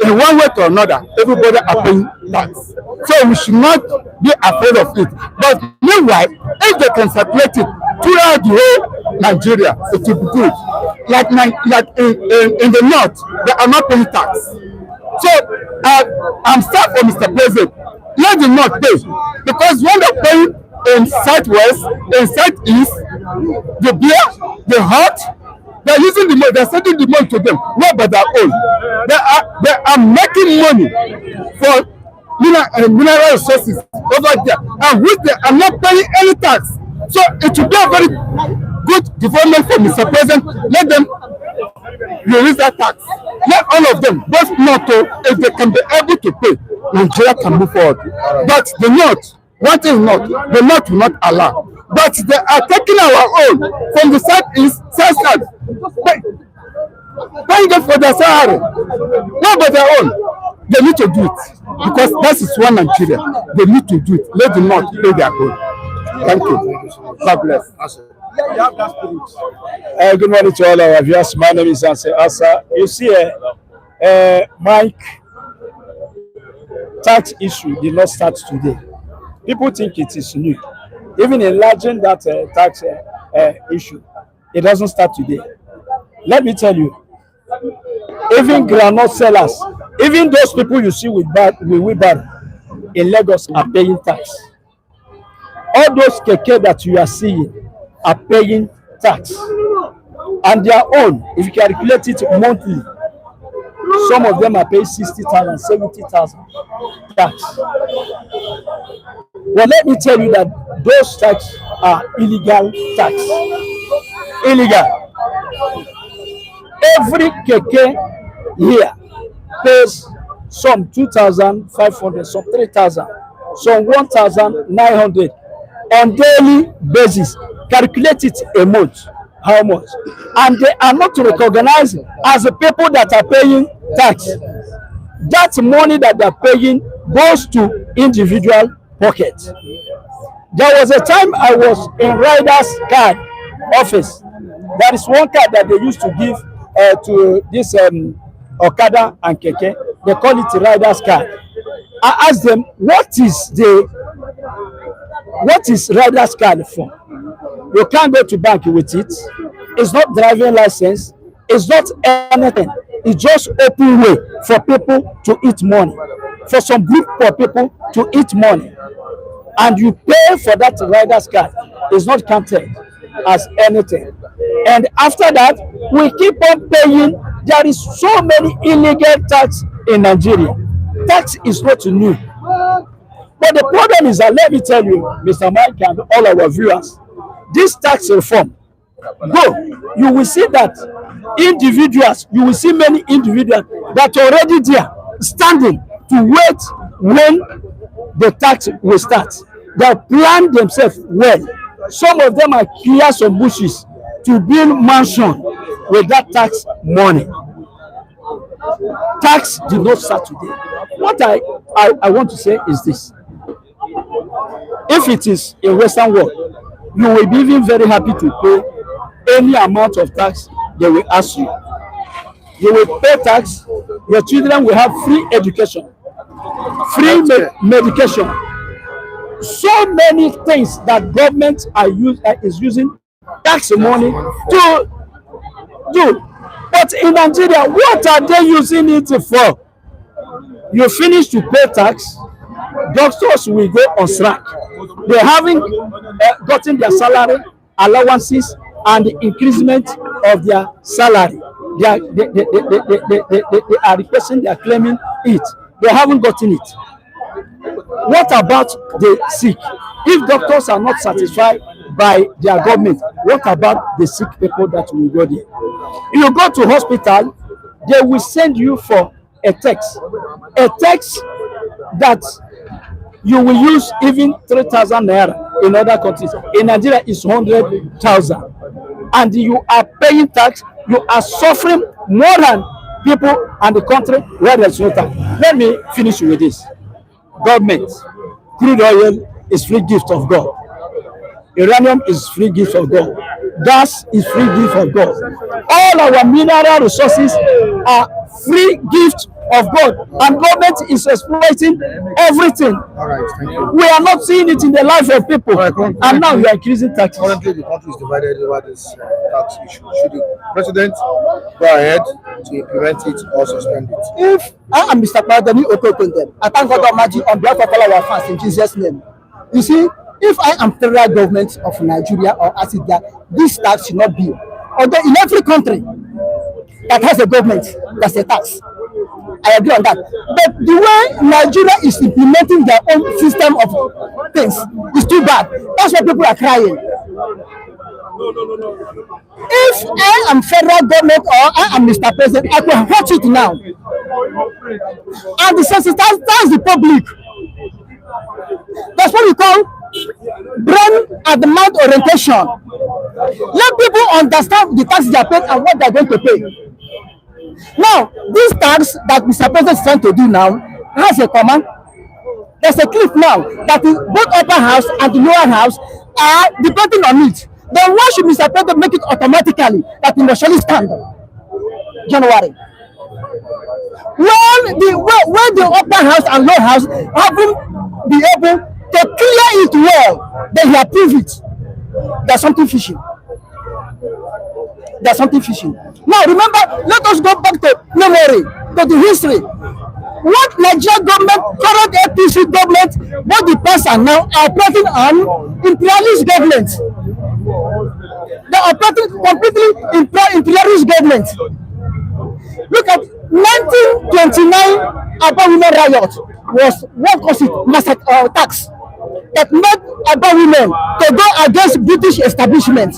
In one way or another, everybody are paying tax. So we should not be afraid of it. But meanwhile, if they can circulate it throughout the whole Nigeria, it will be good. Like in the north, they are not paying tax. So I'm sad for Mr. President. Let the north pay. Because when they're paying in southwest, in southeast, the beer, the hot, they're using the money, they're sending the money to them, not by their own. They are making money for mineral resources over there, and which they are not paying any tax. So it will be a very good development for Mr. President. Let them release that tax. Let all of them, both not if they can be able to pay, Nigeria can move forward. But the North, one thing is not, the North will not allow. But they are taking our own from the southeast, south. Thank them for their salary. Not by their own. They need to do it. Because that is one Nigeria. They need to do it. Let them not pay their own. Thank you. God bless. Good morning to all our viewers. My name is Anse Asa. You see, Mike, tax issue did not start today. People think it is new. Even enlarging that tax issue, it doesn't start today. Let me tell you, even groundnut sellers, even those people you see with wheelbarrow in Lagos are paying tax. All those keke that you are seeing are paying tax. And their own, if you calculate it monthly, some of them are paying 60,000, 70,000 tax. Well, let me tell you that those tax are illegal tax. Illegal. Every keke here pays some 2,500, some 3,000, some 1,900 on daily basis. Calculate it a month, how much? And they are not recognized as the people that are paying tax. That money that they are paying goes to individual pockets. There was a time I was in Riders card office. There is one card that they used to give to this Okada and Keke. They call it Riders card. I asked them, what is Riders card for? You can't go to bank with it. It's not driving license. It's not anything. It's just open way for people to eat money. For some group of people to eat money. And you pay for that Riders card. It's not counted as anything. And after that, we keep on paying. There is so many illegal tax in Nigeria. Tax is not new. But the problem is that, let me tell you, Mr. Mike and all our viewers, this tax reform, you will see that individuals, you will see many individuals that are already there, standing to wait when the tax will start. They plan themselves well. Some of them are clear some bushes to build mansion with that tax money. Tax did not start today. What I want to say is this. If it is a Western world, you will be even very happy to pay any amount of tax they will ask you. You will pay tax, your children will have free education, free medication. So many things that government is using tax money to do. But in Nigeria, what are they using it for? You finish to pay tax, doctors will go on strike. They haven't gotten their salary, allowances, and the increasement of their salary. They are requesting, they are claiming it. They haven't gotten it. What about the sick? If doctors are not satisfied by their government, what about the sick people that will go there? You go to hospital, they will send you for a text that you will use even 3,000 naira in other countries. In Nigeria, it's 100,000, and you are paying tax. You are suffering more than people and the country where there's no tax. Let me finish with this. Government, crude oil is free gift of God. Uranium is free gift of God. Gas is free gift of God. All our mineral resources are free gift of God, and government is exploiting everything. All right, thank you. We are not seeing it in the life of people, and now we are increasing taxes. Currently, the country is divided over this tax issue. Should the president go ahead to implement it or suspend it? If I am Mr. Badani Okokonde, I thank God Almighty on behalf of all our fans in Jesus' name. You see, if I am federal government of Nigeria or Asidia, this tax should not be. Although in every country that has a government, there's a tax. I agree on that. But the way Nigeria is implementing their own system of things is too bad. That's why people are crying. If I am federal government or I am Mr. President, I can watch it now and desensitize the public. That's what we call brain at the mouth orientation. Let people understand the tax they are paying and what they are going to pay. Now, this tax that Mr. President is trying to do now has a command. There's a cliff now that is both upper house and the lower house are depending on it. Then why should Mr. President make it automatically that it must surely stand January? When the upper house and lower house haven't been able to clear it well, then he approve it. There's something fishy. There's something fishy. Now remember, let us go back to memory, to the history. What Nigerian government, current APC government, what the past are now operating on imperialist government. They are operating completely imperialist government. Look at 1929 Aba women riot was what caused it? Massacre tax that made Aba women to go against British establishment.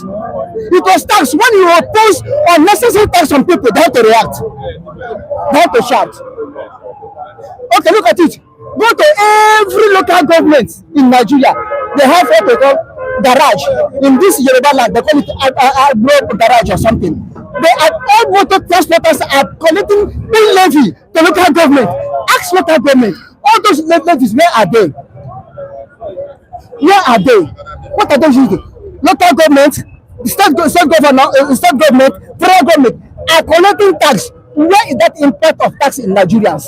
It was tax. When you oppose unnecessary tax on people, they have to react. They have to shout. Okay, look at it. Go to every local government in Nigeria. They have what they call garage. In this Yoruba land, they call it garage or something. They are all motor transporters are collecting bill levy to local government. Ask local government. All those levies, where are they? Where are they? What are they using? Local government, state government, federal government are collecting tax. Where is that impact of tax in Nigerians?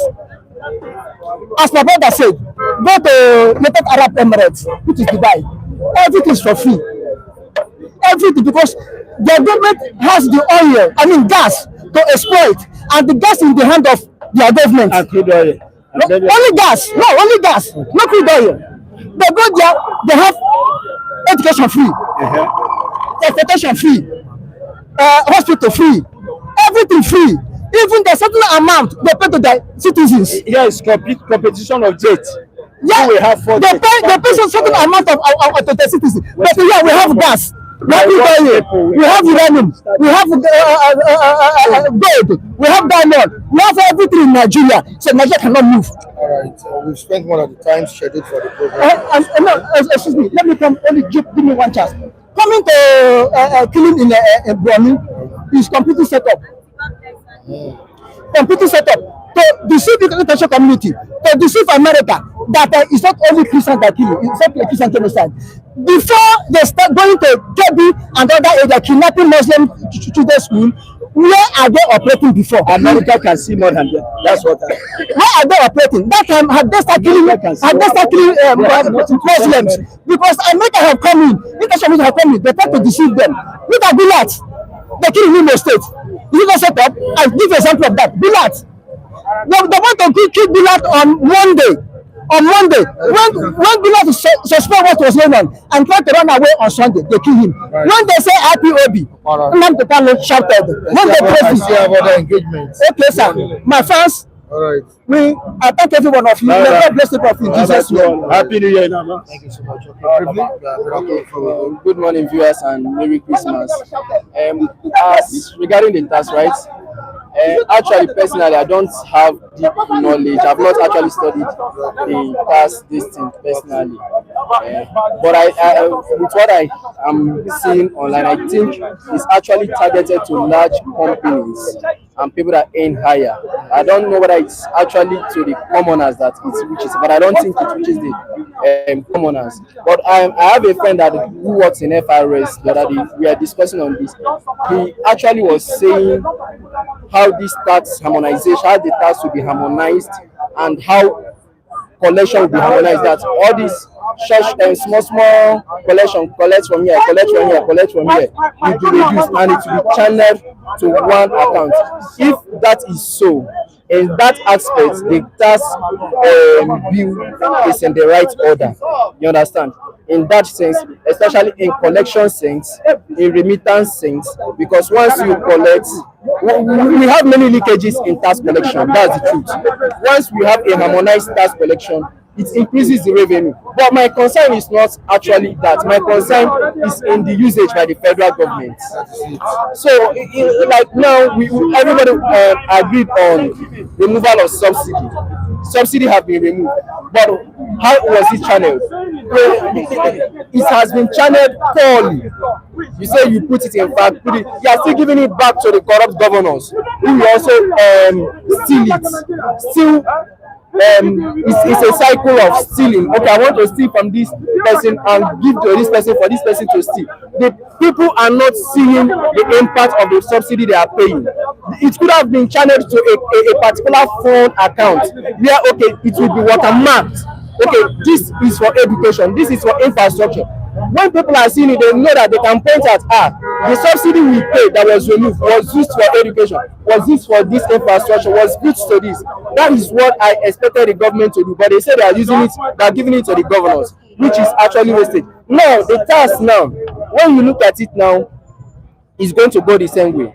As my brother said, go to United Arab Emirates, which is Dubai. Everything is for free. Everything, because the government has the oil, gas to exploit, and the gas in the hand of their government. And crude oil. No, only gas. No, only gas. No crude oil. They go there, they have education free, transportation free, hospital free, everything free. Even the certain amount they pay to the citizens. Here is complete competition of jet. Yeah, we have they pay a certain amount of to the citizens. But here we have gas, we have oil, we have uranium, we have gold, we have diamond, we have everything in Nigeria. So Nigeria cannot move. All right, we've spent one of the time scheduled for the program. No, excuse me. Let me come. Only give me one chance. Coming to killing in Borno is completely set up. Completely set up to deceive the international community, to deceive America that it's not only Christians that kill, it's not like Christian genocide. Before they start going to Kebbi and other areas kidnapping Muslim children school, where are they operating before? America can see more than that. That's what. Where are they operating? That time had they started killing, Muslims, because America have come in, international have come in. They try to deceive them. Look at Vigilant. They kill in Borno State. You not set up? I'll give you an example of that. Vigilant. They want to kill Vigilant on Monday. On Monday, when Vigilant suspect what was going on and tried to run away on Sunday, they kill him. Right. When they say IPOB, Nnamdi shouted. When they press it, okay, sir. My fans. All right. I thank every one of you. May God bless the prophet in Jesus' name. Happy New Year, Nana. Thank you so much. Good morning, viewers, and Merry Christmas. As regarding the tax rights, actually, personally, I don't have deep knowledge. I've not actually studied the tax this thing personally. But I with what I am seeing online, I think it's actually targeted to large companies and people that earn higher. I don't know whether it's actually to the commoners that it reaches, but I don't think it reaches the commoners. But I have a friend that who works in FRS that we are discussing on this. He actually was saying how this tax harmonization, how the tax will be harmonized, and how collection will be harmonized. That all these church and small collection, collect from here, collect from here, collect from here, will be reduced and it will be channeled to one account. If that is so, in that aspect, the tax bill is in the right order. You understand? In that sense, especially in collection sense, in remittance sense, because once you collect, we have many leakages in tax collection. That's the truth. Once we have a harmonized tax collection, it increases the revenue. But my concern is not actually that. My concern is in the usage by the federal government. So, like now, everybody agreed on removal of subsidy. Subsidy have been removed, but how was it channeled? It has been channeled poorly. You say you put it in fact, you are still giving it back to the corrupt governors who will also steal it. It's a cycle of stealing. Okay, I want to steal from this person and give to this person for this person to steal. The people are not seeing the impact of the subsidy they are paying. It could have been channeled to a particular phone account where, okay, it will be watermarked. Okay, this is for education, this is for infrastructure. When people are seeing it, they know that they can point at, the subsidy we paid that was removed was used for education, was used for this infrastructure, was used to this. That is what I expected the government to do, but they say they are using it, they are giving it to the governors, which is actually wasted. Now, the task now, when you look at it now, is going to go the same way.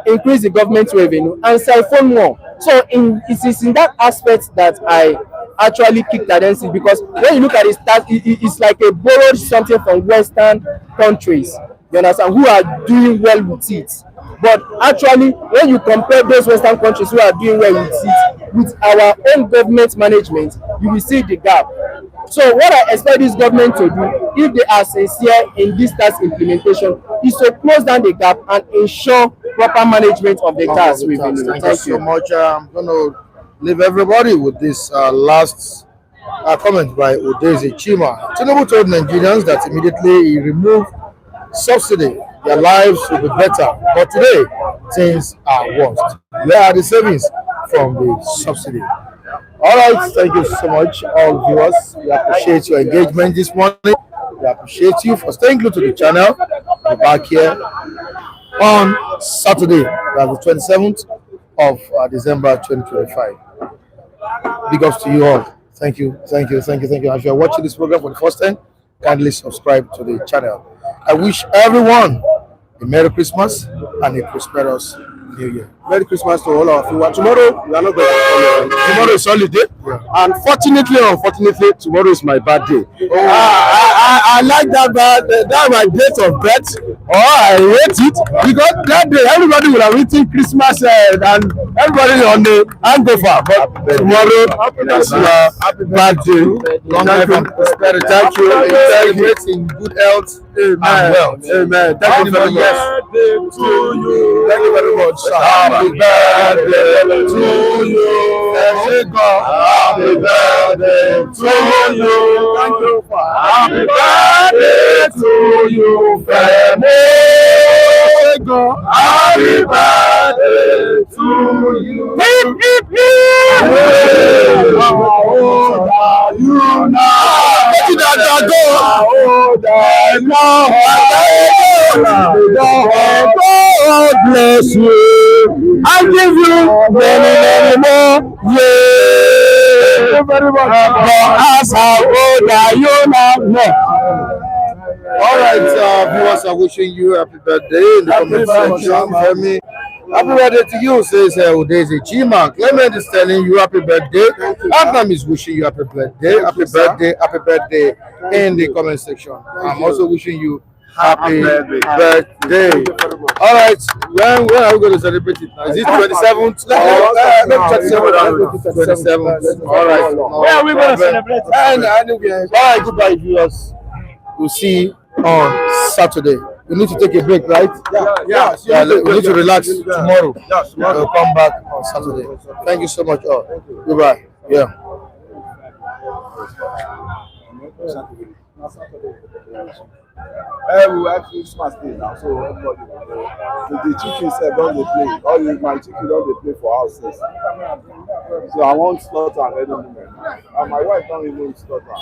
Increase the government revenue and siphon more. So it is in that aspect that I actually kicked against it, because when you look at it, it's like a borrowed something from Western countries. you understand, who are doing well with it. But actually, when you compare those Western countries who are doing well with it with our own government management, you will see the gap. So what I expect this government to do, if they are sincere in this tax implementation, is to close down the gap and ensure proper management of the tax revenue. Thank you so much. I'm going to leave everybody with this last comment by Udeze Chima. Tinubu told Nigerians that immediately he removed subsidy, their lives will be better. But today, things are worse. Where are the savings from the subsidy? All right, thank you so much, all viewers. We appreciate your engagement this morning. We appreciate you for staying glued to the channel. We're back here on Saturday, the 27th of December 2025. Big ups to you all. Thank you, thank you, thank you, thank you. If you are watching this program for the first time, kindly subscribe to the channel. I wish everyone a Merry Christmas and a prosperous New Year. Merry Christmas to all of you. Tomorrow we are not going to tomorrow is holiday, and fortunately or unfortunately, tomorrow is my birthday. I like that, but that's my date of birth. I hate it because that day everybody will have eaten Christmas and everybody on the hangover. But tomorrow is your birthday. Long life and prosperity. Thank you. Celebrate in good health. Amen. Amen. Thank you very much. Thank you very much. Happy birthday to you. Happy birthday to you. Thank you. Happy birthday to you, Femi. Happy birthday to you. Hip, hip, hip. How old are you now? How old are you now? God bless you. I give you many, many more years. Thank you very much. As how old are you now? No. All right, viewers are wishing you happy birthday in the comment section. Femi, happy birthday to you, says Udeze Chima. Clement is telling you happy birthday. Afnam is wishing you happy birthday. Happy birthday in the comment section. I'm also wishing you happy birthday. All right, when are we going to celebrate it now? Is it 27th? No, 27th. All right. Where are we going to celebrate? Bye, goodbye, viewers. We'll see on Saturday. We need to take a break, right? Yeah. We need to relax tomorrow. We'll come back on Saturday. Thank you so much. All. Goodbye. Yeah. We actually Xmas day now, so everybody will know. The chicken said don't they play. All my chicken don't they play for houses. So I want slaughter and any moment. And my wife don't even slaughter.